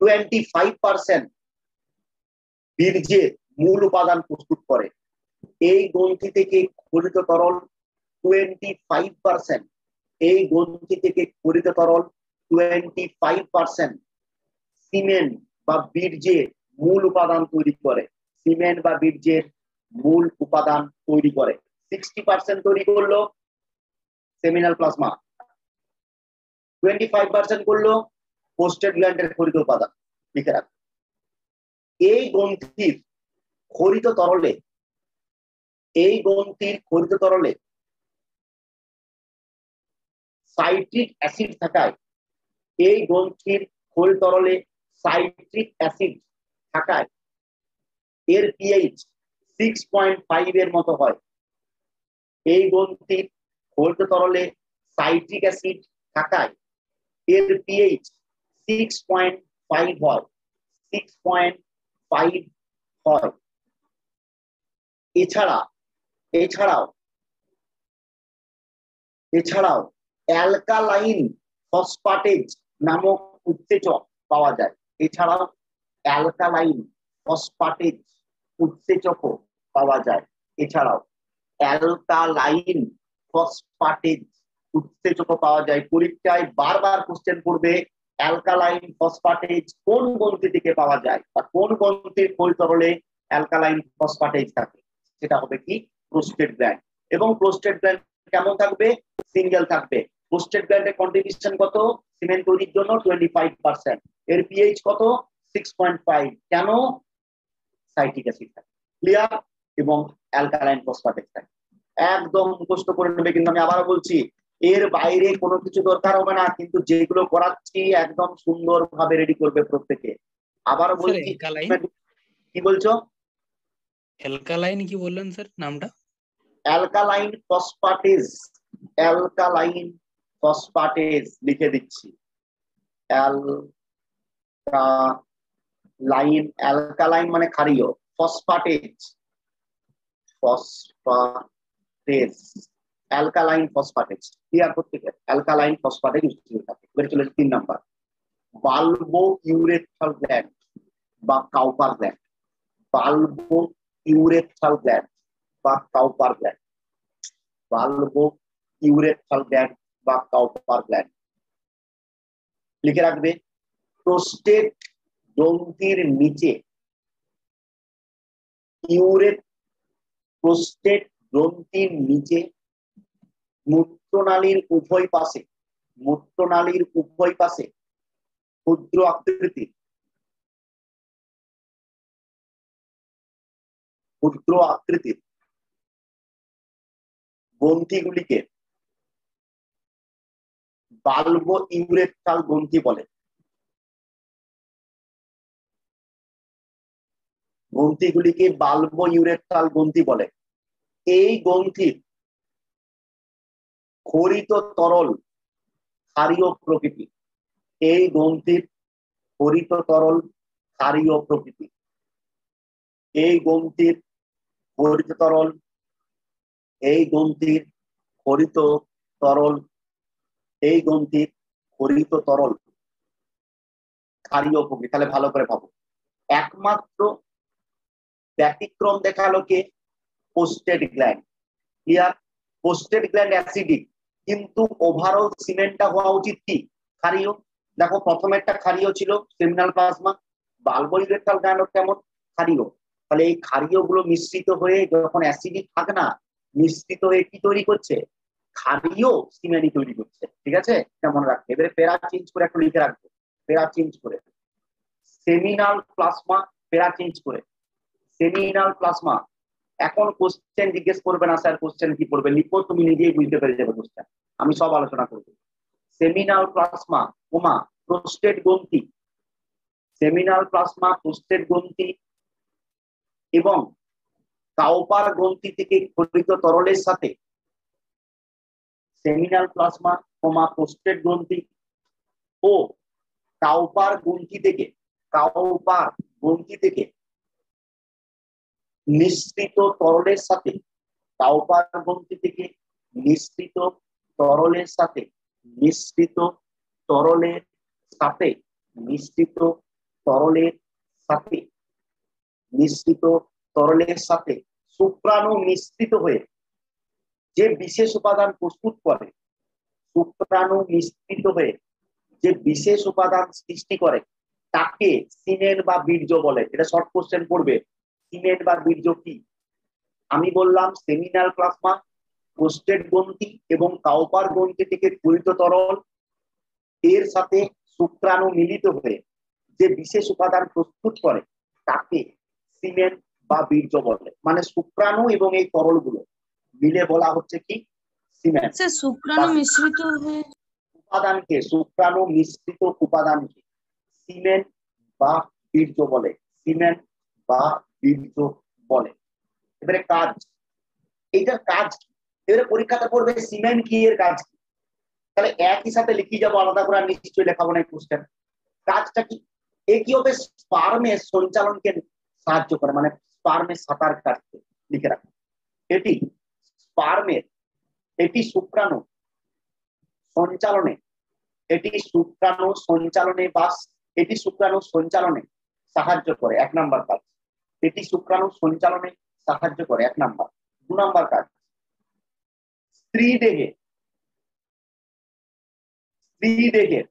25% বীর্যের মূল উপাদান প্রস্তুত করে। এই গ্রন্থি থেকে ক্ষরিত তরল 25%, এই গ্রন্থি থেকে ক্ষরিত তরল 25% সিমেন্ট বা বীর্যের মূল উপাদান তৈরি করে। সিমেন্ট বা বীর্যের মূল উপাদান তৈরি করে। 60% তৈরি করলো সেমিনাল প্লাজমা, 25% করলো প্রোস্টেট গ্ল্যান্ডের ক্ষরিত উপাদান। লিখে রাখ। এই গ্রন্থির ক্ষরিত তরলে, এই গ্রন্থির ক্ষরিত তরলে সাইট্রিক অ্যাসিড থাকায়, এই গ্রন্থির ক্ষরিত তরলে সাইট্রিক অ্যাসিড থাকায় এর পিএইচ 6.5 এর মতো হয়। এই গ্রন্থির ক্ষরিত তরলে সাইট্রিক অ্যাসিড থাকায় এর পিএইচ 6.5 হয়, 6.5 হয়। এছাড়াও অ্যালকালাইন ফসফেটেজ নামক উৎসেচক পাওয়া যায়। এছাড়াও অ্যালকালাইন ফসফেটেজ উৎসেচকও পাওয়া যায়। এছাড়াও অ্যালকালাইন ফসফেটেজ উৎসেচকও পাওয়া যায়। পরীক্ষায় বারবার কোশ্চেন করবে অ্যালকালাইন ফসফেটেজ কোন গ্রন্থি থেকে পাওয়া যায় বা কোন গ্রন্থির ক্ষরিত তরলে অ্যালকালাইন ফসফেটেজ থাকে। সেটা হবে কি প্রোস্টেট গ্ল্যান্ড। এবং প্রোস্টেট গ্ল্যান্ড কেমন থাকবে? সিঙ্গেল থাকবে। প্রোস্টেট গ্ল্যান্ডের কন্ট্রিবিউশন কত? সিমেন্ট তৈরির জন্য 25%, এর পিএইচ কত? 6.5। কেন? সাইট্রিক অ্যাসিড থাকে। ক্লিয়ার? এবং অ্যালকালাইন ফসফেটেজ থাকে। একদম মুখস্থ করে নেবে, কিন্তু আমি আবার বলছি এর বাইরে কোনো কিছু দরকার হবে না, কিন্তু যেগুলো করাচ্ছি একদম সুন্দরভাবে রেডি করবে প্রত্যেকে। আবার বলছি, কি বলছো? অ্যালকালাইন কি বললেন স্যার নামটা? অ্যালকালাইন ফসফেটেজ, অ্যালকালাইন ফসফেটেজ লিখে দিচ্ছি। অ্যালকালাইন, অ্যালকালাইন মানে ক্ষারীয়, phosphatase, phosphatase, alkaline phosphatase. Clear প্রত্যেকে? অ্যালকালাইন ফসফেটেজ উৎসেচক থাকে। এবারে চলে 3 নাম্বার, বাল্বো ইউরেথ্রাল গ্ল্যান্ড বা Cowper gland. Bulbourethral gland বা Cowper gland, bulbourethral gland বা কাউপার গ্ল্যান্ড লিখে রাখবে। প্রোস্টেট গ্রন্থির নিচে, প্রোস্টেট গ্রন্থির নিচে মূত্রনালীর উভয় পাশে, মূত্রনালীর উভয় পাশে ক্ষুদ্র আকৃতির, ক্ষুদ্র আকৃতির গ্রন্থিগুলিকে বাল্বো ইউরেথ্রাল গ্রন্থি বলে। গ্রন্থিগুলিকে বাল্বো ইউরেথ্রাল গ্রন্থি বলে। এই গ্রন্থির ক্ষরিত তরল ক্ষারীয় প্রকৃতি, এই গ্রন্থির ক্ষরিত তরল ক্ষারীয় প্রকৃতি, এই গ্রন্থির ক্ষরিত তরল, এই গ্রন্থির ক্ষরিত তরল, এই গ্রন্থির ক্ষরিত তরল ক্ষারীয় প্রকৃতি। তাহলে ভালো করে ভাবো, একমাত্র ব্যতিক্রম দেখালো কে? Prostate gland. Clear? Prostate gland acidic, কিন্তু ওভারঅল সিমেন্টটা হওয়া উচিত কি? ক্ষারীয়। দেখো প্রথমেরটা ক্ষারীয় ছিল seminal plasma, bulbourethral gland কেমন? ক্ষারীয়। তাহলে এই ক্ষারীয় গুলো মিশ্রিত হয়ে যখন অ্যাসিডিক থাকে না, মিশ্রিত হয়ে কি তৈরি করছে? ক্ষারীয় সিমেন্ট তৈরি করছে। ঠিক আছে, এটা মনে রাখবে। এবারে পেরা চেঞ্জ করে একটু লিখে রাখবো, পেরা চেঞ্জ করে সেমিনাল প্লাজমা, পেরা চেঞ্জ করে সেমিনাল প্লাজমা। এখন কোশ্চেন জিজ্ঞেস করবে না স্যার কোশ্চেন কি পড়বে, লিখো, তুমি নিজেই বুঝতে পেরে যাবে কোশ্চেন, আমি সব আলোচনা করবো। সেমিনাল প্লাজমা কোমা প্রোস্টেট গ্রন্থি, সেমিনাল প্লাজমা প্রোস্টেট গ্রন্থি এবং কাউপার গ্রন্থি থেকে ক্ষরিত তরলের সাথে সেমিনাল প্লাজমা প্রোস্টেট গ্রন্থি ও কাউপার গ্রন্থি থেকে নিঃসৃত তরলের সাথে কাউপার গ্রন্থি থেকে নিঃসৃত তরলের সাথে মিশ্রিত তরলের সাথে মিশ্রিত তরলের সাথে মিশ্রিত তরলের সাথে শুক্রাণু মিশ্রিত হয়ে যে বিশেষ উপাদান প্রস্তুত করে, শুক্রাণু মিশ্রিত হয়ে যে বিশেষ উপাদান সৃষ্টি করে তাকে সিমেন বা বীর্য বলে। এটা শর্ট কোশ্চেন পড়বে, সিমেন বা বীর্য কি? আমি বললাম সেমিনাল প্লাজমা, প্রোস্টেট গ্রন্থি এবং কাউপার গ্রন্থি থেকে ক্ষরিত তরল এর সাথে শুক্রাণু মিলিত হয়ে যে বিশেষ উপাদান প্রস্তুত করে তাকে সিমেন বা বীর্য বলে। মানে শুক্রাণু এবং এই তরলগুলো মিলে বলা হচ্ছে কি? সিমেন। শুক্রাণু মিশ্রিত হয়ে উপাদানকে, শুক্রাণু মিশ্রিত উপাদানকে সিমেন বা বীর্য বলে, সিমেন বা বীর্য বলে। এবারে কাজ, এইটার কাজ কি? এবারে পরীক্ষাতে পড়বে সিমেন কি, এর কাজ কি? তাহলে একই সাথে লিখে যাবো, আলাদা করে নিশ্চয়ই লেখাবো না কোশ্চেন। কাজটা কি? এ কি হবে? স্পার্মের সঞ্চালনকে সাহায্য করে, মানে স্পার্মের সাঁতার কাটতে লিখে রাখো। এটি স্পার্মের, এটি শুক্রাণু সঞ্চালনে, এটি শুক্রাণু সঞ্চালনে বা এটি শুক্রাণু সঞ্চালনে সাহায্য করে, 1 নাম্বার কাজ। এটি শুক্রাণু সঞ্চালনে সাহায্য করে, 1 নাম্বার। 2 নাম্বার কাজ, স্ত্রী দেহের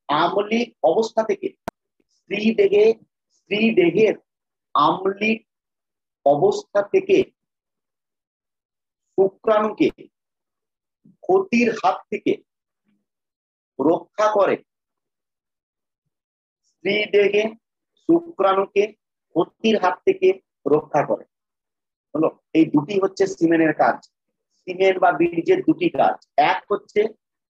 আম্লিক অবস্থা থেকে, স্ত্রী দেহের আম্লিক অবস্থা থেকে শুক্রাণুকে ক্ষতির হাত থেকে রক্ষা করে। স্ত্রী দেহে শুক্রাণুকে ক্ষতির হাত থেকে রক্ষা করে। হলো, এই দুটি হচ্ছে সিমেনের কাজ। সিমেন বা বীর্যের দুটি কাজ। এক হচ্ছে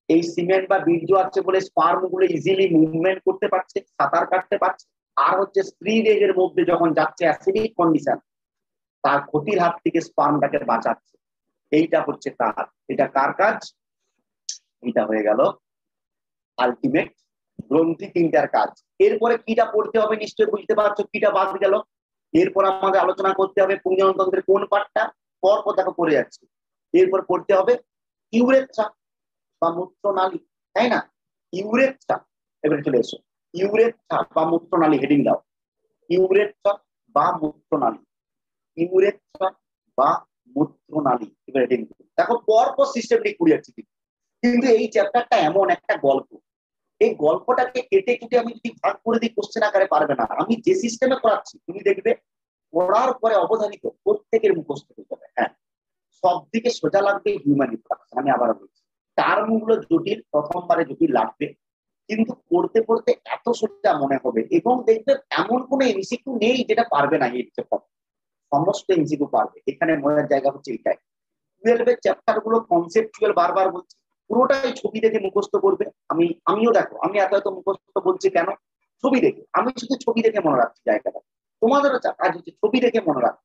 এই সিমেন বা বীর্য আছে বলে স্পার্ম গুলো ইজিলি মুভমেন্ট করতে পারছে, সাঁতার কাটতে পারছে। আর হচ্ছে স্ত্রী দেহের মধ্যে যখন যাচ্ছে অ্যাসিডিক কন্ডিশন, তার ক্ষতির হাত থেকে স্পার্মটাকে বাঁচাচ্ছে। এইটা হচ্ছে তার, এটা কার কাজ? এটা হয়ে গেল আলটিমেট গ্রন্থি 3টার কাজ। এরপরে কিটা পড়তে হবে নিশ্চয়ই বুঝতে পারছো, কিটা বাদ গেল। এরপর আমাদের আলোচনা করতে হবে পুংজনতন্ত্রের কোন পার্টটা, পরপর দেখো পড়ে যাচ্ছে। এরপর পড়তে হবে ইউরেথ্রা বা মূত্রনালী, তাই না? ইউরেথ্রা, এবারে চলে এসো। ইউরেথ্রা বা মূত্রনালী হেডিং দাও, ইউরেথ্রা বা মূত্রনালী, ইউরেথ্রা বা মূত্রনালী। এবারে হেডিং দেখো, পরপর সিস্টেমটি পড়ে যাচ্ছে। কিন্তু এই চ্যাপ্টারটা এমন একটা গল্প, এই গল্পটাকে কেটে কেটে আমি যদি ভাগ করে দিই কোশ্চেন আকারে পারবে না। আমি যে সিস্টেমে পড়াচ্ছি তুমি দেখবে পড়ার পরে অবধারিত প্রত্যেকের মুখস্থ হয়ে যাবে। হ্যাঁ, সব দিকে সোজা লাগবে হিউম্যান রিপ্রোডাকশন। আমি আবার বলছি, টার্মগুলো জটিল, প্রথমবারে জটিল লাগবে, কিন্তু পড়তে পড়তে এত সোজা মনে হবে। এবং দেখবে এমন কোনো এমসিকিউ নেই যেটা পারবে না, এই সমস্ত এমসিকিউ পারবে। এখানে মজার জায়গা হচ্ছে এটাই। 12 চ্যাপ্টার গুলো কনসেপচুয়াল, বারবার বলছি, পুরোটাই ছবি দেখে মুখস্থ করবে। আমিও দেখো, আমি এত মুখস্থ বলছি কেন? ছবি দেখে, আমি শুধু ছবি দেখে মনে রাখছি জায়গাটা। তোমাদেরও কাজ হচ্ছে ছবি দেখে মনে রাখো,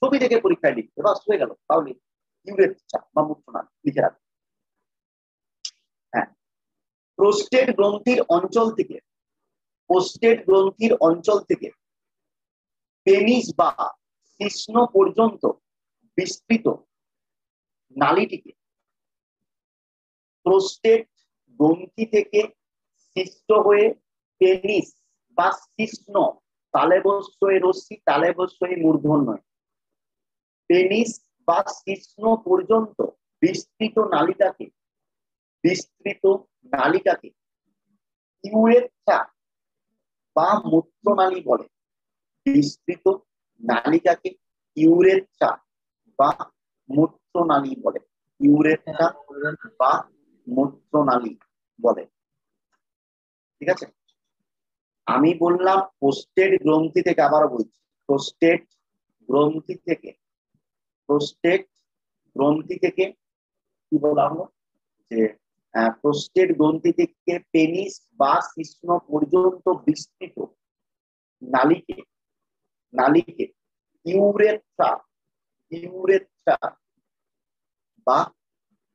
ছবি দেখে পরীক্ষায় লিখতে, বাস হয়ে গেল। তাহলে ইউরেথ্রা বা মূত্রনালী লিখে রাখো। হ্যাঁ, প্রোস্টেট গ্রন্থির অঞ্চল থেকে পেনিস বা শিশ্ন পর্যন্ত বিস্তৃত নালীটিকে প্রোস্টেট গ্রন্থি থেকে সৃষ্ট হয়ে পেনিস বা শিশ্ন, তালেবস্যই রশ্মি, তালেবস্যই মূর্ধন্যয়, পেনিস বা শিশ্ন পর্যন্ত বিস্তৃত নালীটাকে ইউরেথ্রা বা মূত্রনালী বলে। বিস্তৃত নালীটাকে ইউরেথ্রা বা মূত্রনালী বলে, ইউরেথ্রা বা মূত্রনালী বলে। ঠিক আছে, আমি বললাম প্রোস্টেট গ্রন্থি থেকে, আবারও বলছি প্রোস্টেট গ্রন্থি থেকে কি বলা হলো যে প্রোস্টেট গ্রন্থি থেকে পেনিস বা শিশ্ন পর্যন্ত বিস্তৃত নালীকে ইউরেথ্রা ইউরেথ্রা বা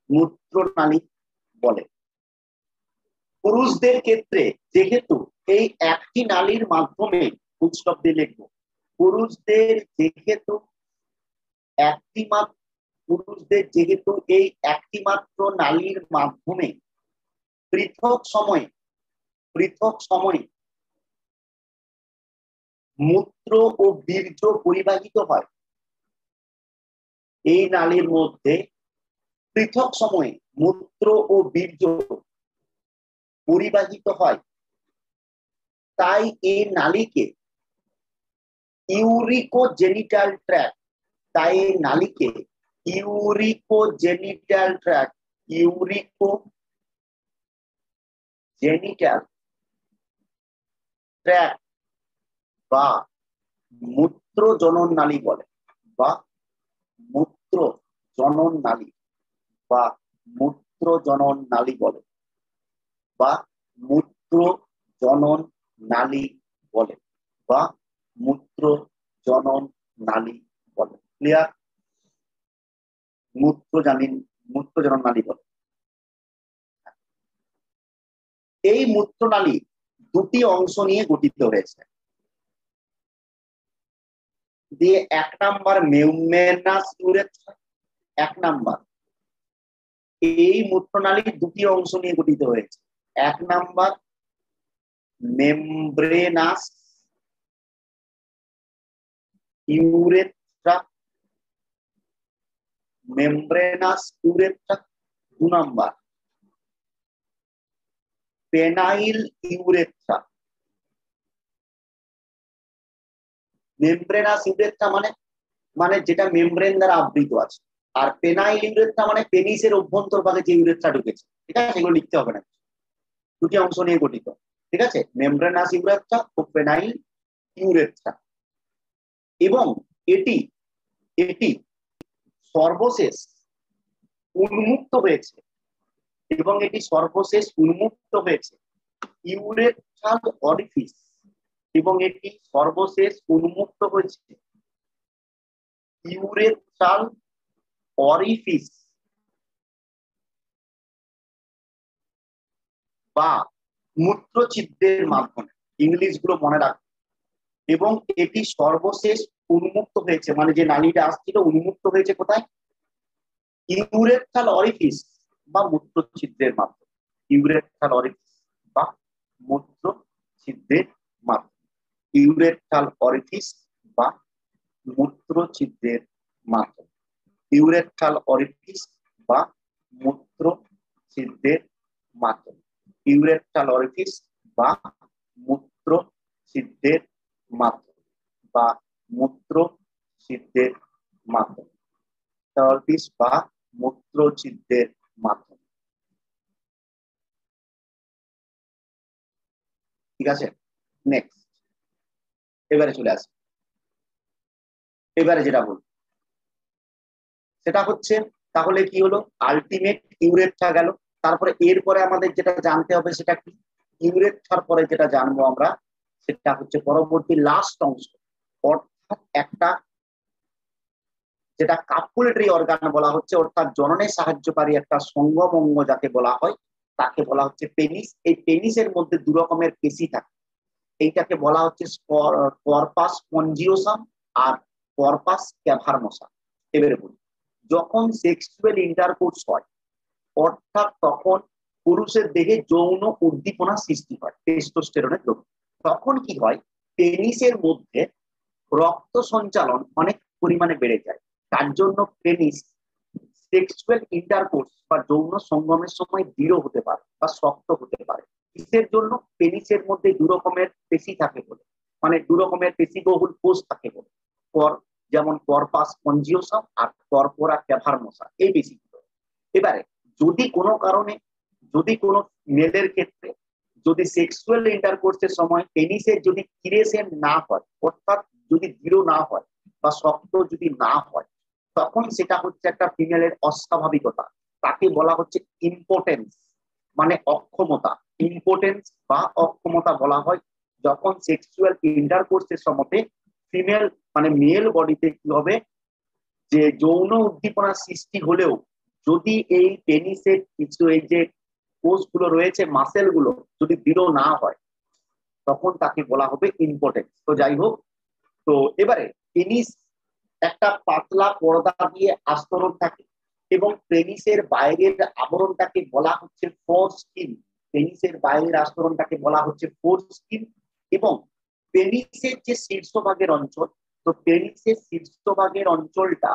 মূত্রনালী বলে। পুরুষদের ক্ষেত্রে যেহেতু এই একটি নালীর মাধ্যমে উৎসব দিয়ে লিখব, পুরুষদের যেহেতু এই একটি মাত্র নালীর মাধ্যমে পৃথক সময়ে মূত্র ও বীর্য পরিবাহিত হয়। এই নালীর মধ্যে পৃথক সময়ে মূত্র ও বীর্য পরিবাহিত হয়, তাই এই নালীকে ইউরিকোজেনিটাল ট্র্যাক্ট বা মূত্র জনন নালী বলে, বা মূত্র জনন নালী বা মূত্র জনন নালী বলে, বা মূত্র জনন নালী বলে, বা মূত্র জনন নালী বলে। ক্লিয়ার? মূত্র জনন নালী বলে। এই মূত্রনালী দুটি অংশ নিয়ে গঠিত হয়েছে। দিয়ে 1 নাম্বার মেমব্রেনাস ইউরেথ্রা, 1 নাম্বার এই মূত্রনালী দুটি অংশ নিয়ে গঠিত হয়েছে। 1 number membranous urethra, 2 number penile urethra. Membranous urethra মানে যেটা মেমব্রেন দ্বারা আবৃত আছে, আর পেনাইল ইউরেথ্রা মানে পেনিসের অভ্যন্তরভাগে যে ইউরেথ্রা ঢুকেছে। ঠিক আছে, এগুলো লিখতে হবে না, দুটি অংশ নিয়ে গঠিত। ঠিক আছে, মেমব্রেনাস ইউরেথ্রা ও পেনাইল ইউরেথ্রা। এবং এটি সর্বশেষ উন্মুক্ত হয়েছে ইউরেথ্রাল অরিফিস, এবং এটি সর্বশেষ উন্মুক্ত হয়েছে ইউরেথ্রাল অরিফিস বা মূত্রছিদ্রের মাধ্যমে। ইংলিশ গুলো মনে রাখবে। এবং এটি সর্বশেষ উন্মুক্ত হয়েছে, মানে যে নালীটা আসছিল উন্মুক্ত হয়েছে কোথায়? ইউরেথ্রাল অরিফিস বা মূত্রছিদ্রের মাধ্যমে। ইউরেথ্রাল অরিফিস বা মূত্রছিদ্রের মাধ্যমে। ইউরেথ্রাল অরিফিস বা মূত্রছিদ্রের মাধ্যমে। ইউরেথ্রাল অরিফিস বা মূত্রছিদ্রের মাধ্যমে। ইউরেথ্রাল অরিফিস বা মূত্রছিদ্রের মাধ্যমে বা মূত্রছিদ্রের মাধ্যমে। অরিফিস বা মূত্রছিদ্রের মাধ্যমে। ঠিক আছে, নেক্সট। এবারে চলে আসে, এবারে যেটা বলবো সেটা হচ্ছে, তাহলে কি হলো? আলটিমেট ইউরেথ্রা গেল। তারপরে এরপরে আমাদের যেটা জানতে হবে সেটা কি? ইউরেথ্রার পরে যেটা জানবো আমরা সেটা হচ্ছে পরবর্তী লাস্ট অংশ, অর্থাৎ একটা যেটা কাপুলেটরি অর্গান বলা হচ্ছে, অর্থাৎ জননে সাহায্যকারী একটা সঙ্গম অঙ্গ যাকে বলা হয়, তাকে বলা হচ্ছে পেনিস। এই পেনিসের মধ্যে 2 রকমের পেশি থাকে। এইটাকে বলা হচ্ছে কর্পাস স্পঞ্জিওসাম আর কর্পাস ক্যাভার্নোসাম। এবারে বলি, যখন সেক্সুয়াল ইন্টারকোর্স হয়, অর্থাৎ তখন পুরুষের দেহে যৌন উদ্দীপনা সৃষ্টি হয়, টেস্টোস্টেরনের দ্রব্য। তখন কি হয়? পেনিসের মধ্যে রক্ত সঞ্চালন অনেক পরিমাণে বেড়ে যায়। তার জন্য পেনিস সেক্সুয়াল ইন্টারকোর্স বা যৌন সঙ্গমের সময় দৃঢ় হতে পারে বা শক্ত হতে পারে। কিসের জন্য? পেনিসের মধ্যে 2 রকমের পেশি থাকে বলে, মানে 2 রকমের পেশিবহুল কোষ থাকে বলে। যেমন কর্পাস স্পঞ্জিওসাম আর কর্পোরা ক্যাভার্নোসা, এই পেশিগুলো। এবারে যদি কোনো কারণে, যদি কোনো মেলের ক্ষেত্রে যদি সেক্সুয়াল ইন্টারকোর্সের সময় পেনিসের যদি ইরেশন না হয়, অর্থাৎ যদি দৃঢ় না হয় বা শক্ত যদি না হয়, তখন সেটা হচ্ছে একটা ফিমেলের অস্বাভাবিকতা। তাকে বলা হচ্ছে ইম্পোটেন্স, মানে অক্ষমতা। ইম্পোটেন্স বা অক্ষমতা বলা হয় যখন সেক্সুয়াল ইন্টারকোর্সের সময় ফিমেল মানে মেল বডিতে কি হবে, যে যৌন উদ্দীপনা সৃষ্টি হলেও যদি এই পেনিসের কিছু এই যে কোষগুলো রয়েছে মাসেল গুলো যদি দৃঢ় না হয় তখন তাকে বলা হবে ইম্পোটেন্স। তো যাই হোক, তো এবারে পেনিস একটা পাতলা পর্দা দিয়ে আস্তরণ থাকে এবং পেনিসের বাইরের আবরণটাকে বলা হচ্ছে ফোরস্কিন। পেনিসের বাইরের আস্তরণটাকে বলা হচ্ছে ফোরস্কিন এবং পেনিসের যে শীর্ষভাগের অঞ্চল, তো পেনিসের শীর্ষভাগের অঞ্চলটা,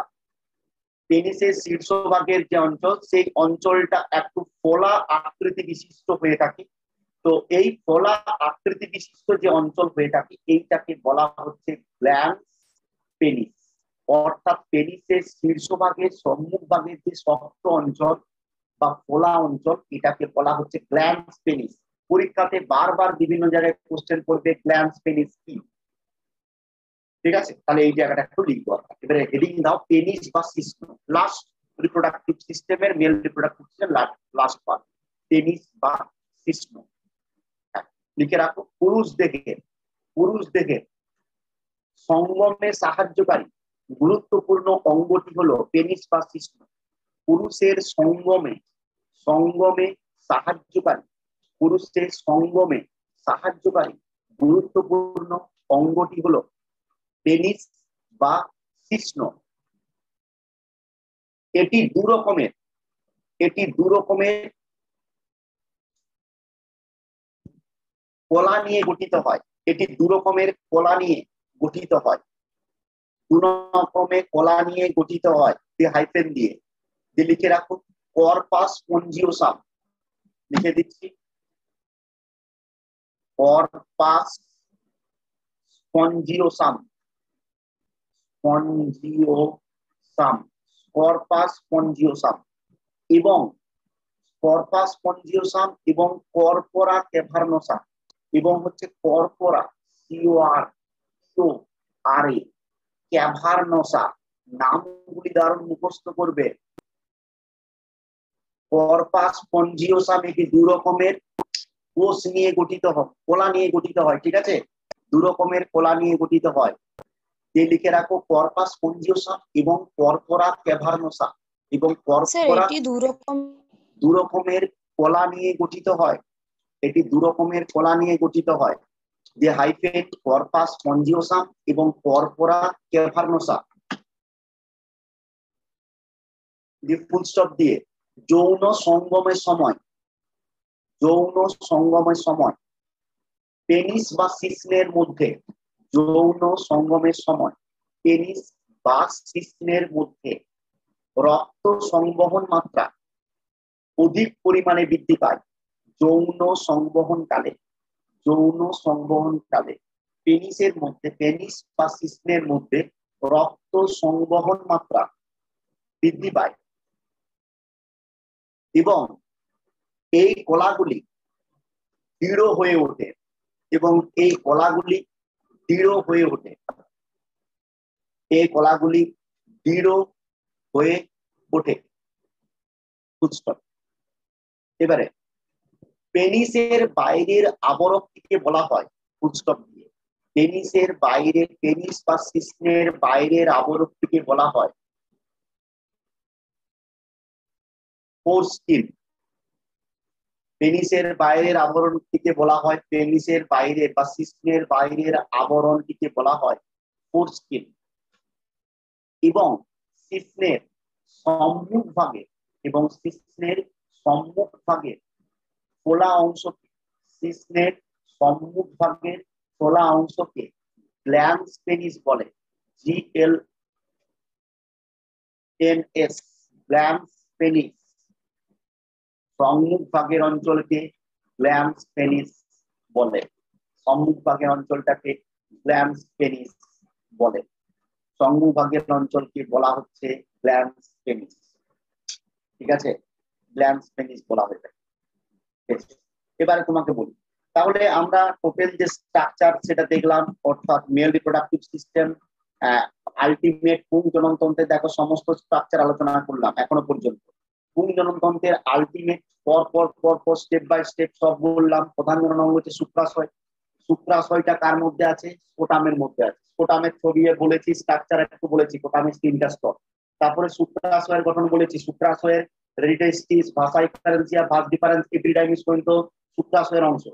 পেনিসের শীর্ষভাগের যে অঞ্চল সেই অঞ্চলটা একটু ফোলা আকৃতি বিশিষ্ট হয়ে থাকে। তো এই ফোলা আকৃতি বিশিষ্ট যে অঞ্চল হয়ে থাকে এইটাকে বলা হচ্ছে গ্ল্যান্স পেনিস। অর্থাৎ পেনিসের শীর্ষভাগের সম্মুখ ভাগের যে শক্ত অঞ্চল বা ফোলা অঞ্চল এটাকে বলা হচ্ছে গ্ল্যান্স পেনিস। পরীক্ষাতে বারবার বিভিন্ন জায়গায় কোশ্চেন করবে গ্ল্যান্স পেনিস কি। ঠিক আছে, তাহলে এই জায়গাটা একটু লিখবো। এবারে হেডিং দাও পেনিস বা শিশ্ন, লাস্ট রিপ্রোডাক্টিভ সিস্টেমের mail reproductive system last part, penis বা শিশ্ন। লিখে রাখো পুরুষ দেহে সঙ্গমে সাহায্যকারী গুরুত্বপূর্ণ অঙ্গটি হলো পেনিস বা শিশ্ন। পুরুষের সঙ্গমে সাহায্যকারী গুরুত্বপূর্ণ অঙ্গটি হলো পেনিস বা শিশ্ন। এটি দু রকমের কলা নিয়ে গঠিত হয়। দু রকমের কলা নিয়ে গঠিত হয় হাইফেন দিয়ে লিখে রাখো কর্পাস স্পঞ্জিওসাম। লিখে দিচ্ছি কর্পাস স্পঞ্জিওসাম এবং কর্পোরা ক্যাভার্নোসা এবং হচ্ছে কর্পোরা ক্যাভার্নোসা। নামগুলি দারুণ মুখস্থ করবে। কর্পাস স্পঞ্জিওসাম এটি দু রকমের কোষ নিয়ে গঠিত হয়, কলা নিয়ে গঠিত হয়। ঠিক আছে, দু রকমের কলা নিয়ে গঠিত হয়। লিখে রাখো কর্পাস স্পঞ্জিওসাম এবং কর্পোরা ক্যাভার্নোসা এবং কর্পোরা দু রকমের কলা নিয়ে গঠিত হয়। এটি দু রকমের কলা নিয়ে গঠিত হয়। যে হাইফেন কর্পাস স্পঞ্জিওসাম এবং কর্পোরা ক্যাভার্নোসা দিয়ে ফুল স্টপ দিয়ে যৌন সঙ্গমের সময় পেনিস বা শিশ্নের মধ্যে পেনিস বা শিশ্নের মধ্যে রক্ত সংবহন মাত্রা অধিক পরিমাণে বৃদ্ধি পায়। যৌন সংবহনকালে পেনিস বা শিশ্নের মধ্যে রক্ত সংবহন মাত্রা বৃদ্ধি পায় এবং এই কলাগুলি দৃঢ় হয়ে ওঠে এবারে পেনিসের বাইরের আবরণটিকে বলা হয় ফুলস্টপ দিয়ে পেনিস বা শিশ্নের বাইরের আবরণটিকে বলা হয় ফোরস্কিন। পেনিসের বাইরের আবরণটিকে বলা হয় পেনিসের বাইরে বা শিশ্নের বাইরের আবরণটিকে বলা হয় ফোরস্কিন এবং শিশ্নের সম্মুখ ভাগে ফোলা অংশকে গ্ল্যান্স পেনিস বলে। GLNS glance penis. সম্মুখ ভাগের অঞ্চলকে গ্ল্যান্স পেনিস বলে। সম্মুখ ভাগের অঞ্চলটাকে গ্ল্যান্স পেনিস বলে। সম্মুখ ভাগের অঞ্চলকে বলা হচ্ছে গ্ল্যান্স পেনিস। ঠিক আছে, গ্ল্যান্স পেনিস বলা হয়ে থাকে। এবারে তোমাকে বলি, তাহলে আমরা টোটাল যে স্ট্রাকচার সেটা দেখলাম, অর্থাৎ মেল রিপ্রোডাক্টিভ সিস্টেম, আলটিমেট পুংজননতন্ত্রে দেখো সমস্ত স্ট্রাকচার আলোচনা করলাম এখনো পর্যন্ত। পুংজননতন্ত্রের আলটিমেট পর স্টেপ বাই স্টেপ সব বললাম। প্রধান জনন অঙ্গ হচ্ছে শুক্রাশয়। শুক্রাশয়টা কার মধ্যে আছে? স্পোটামের মধ্যে আছে। স্পোটামের ছবি বলেছি, স্ট্রাকচার একটু বলেছি। স্পোটামের 3টা স্তর, তারপরে শুক্রাশয়ের গঠন বলেছি, শুক্রাশয়ের রেডিটেস্টিস, ভাষা ডিফারেন্সিয়া, ভাস ডিফারেন্স, এপিডাইমিস পর্যন্ত শুক্রাশয়ের অংশ,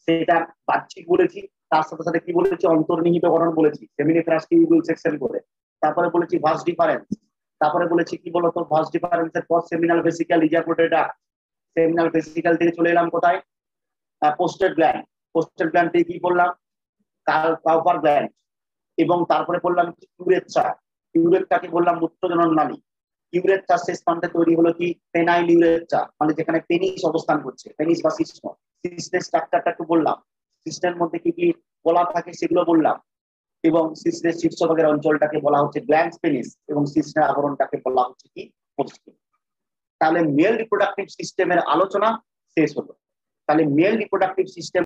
সেটা বাহ্যিক বলেছি। তার সাথে সাথে কি বলেছি, অন্তর্নিহিত গঠন বলেছি, সেমিনিফেরাস টিউবুল সেকশন করে। তারপরে বলেছি ভাস ডিফারেন্স, তারপরে বলেছি কি বলতো, ভাস ডিফারেন্সের পর seminal vesicle, ejaculated duct, seminal vesicle থেকে চলে এলাম কোথায়, পোস্টেড গ্ল্যান্ড, পোস্টেড গ্ল্যান্ড থেকে কি বললাম, কাউপার গ্ল্যান্ড, এবং তারপরে বললাম কি ইউরেথ্রা, ইউরেথ্রাকে বললাম মূত্রজনন নালী। ইউরেথ্রা শেষ প্রান্তে তৈরি হলো কি পেনাইল ইউরেথ্রা, মানে যেখানে পেনিস অবস্থান করছে, পেনিস বা সিস্ট। সিস্টের স্ট্রাকচারটা একটু বললাম, সিস্টের মধ্যে কি কি কলা থাকে সেগুলো বললাম, এবং সিস্টের শীর্ষভাগের অঞ্চলটাকে বলা হচ্ছে গ্ল্যান্ড পেনিস, এবং সিস্টের আবরণটাকে বলা হচ্ছে কি পোস্টিন। তাহলে মেল রিপ্রোডাক্টিভ সিস্টেমের আলোচনা শেষ হলো। তাহলে মেল রিপ্রোডাক্টিভ সিস্টেম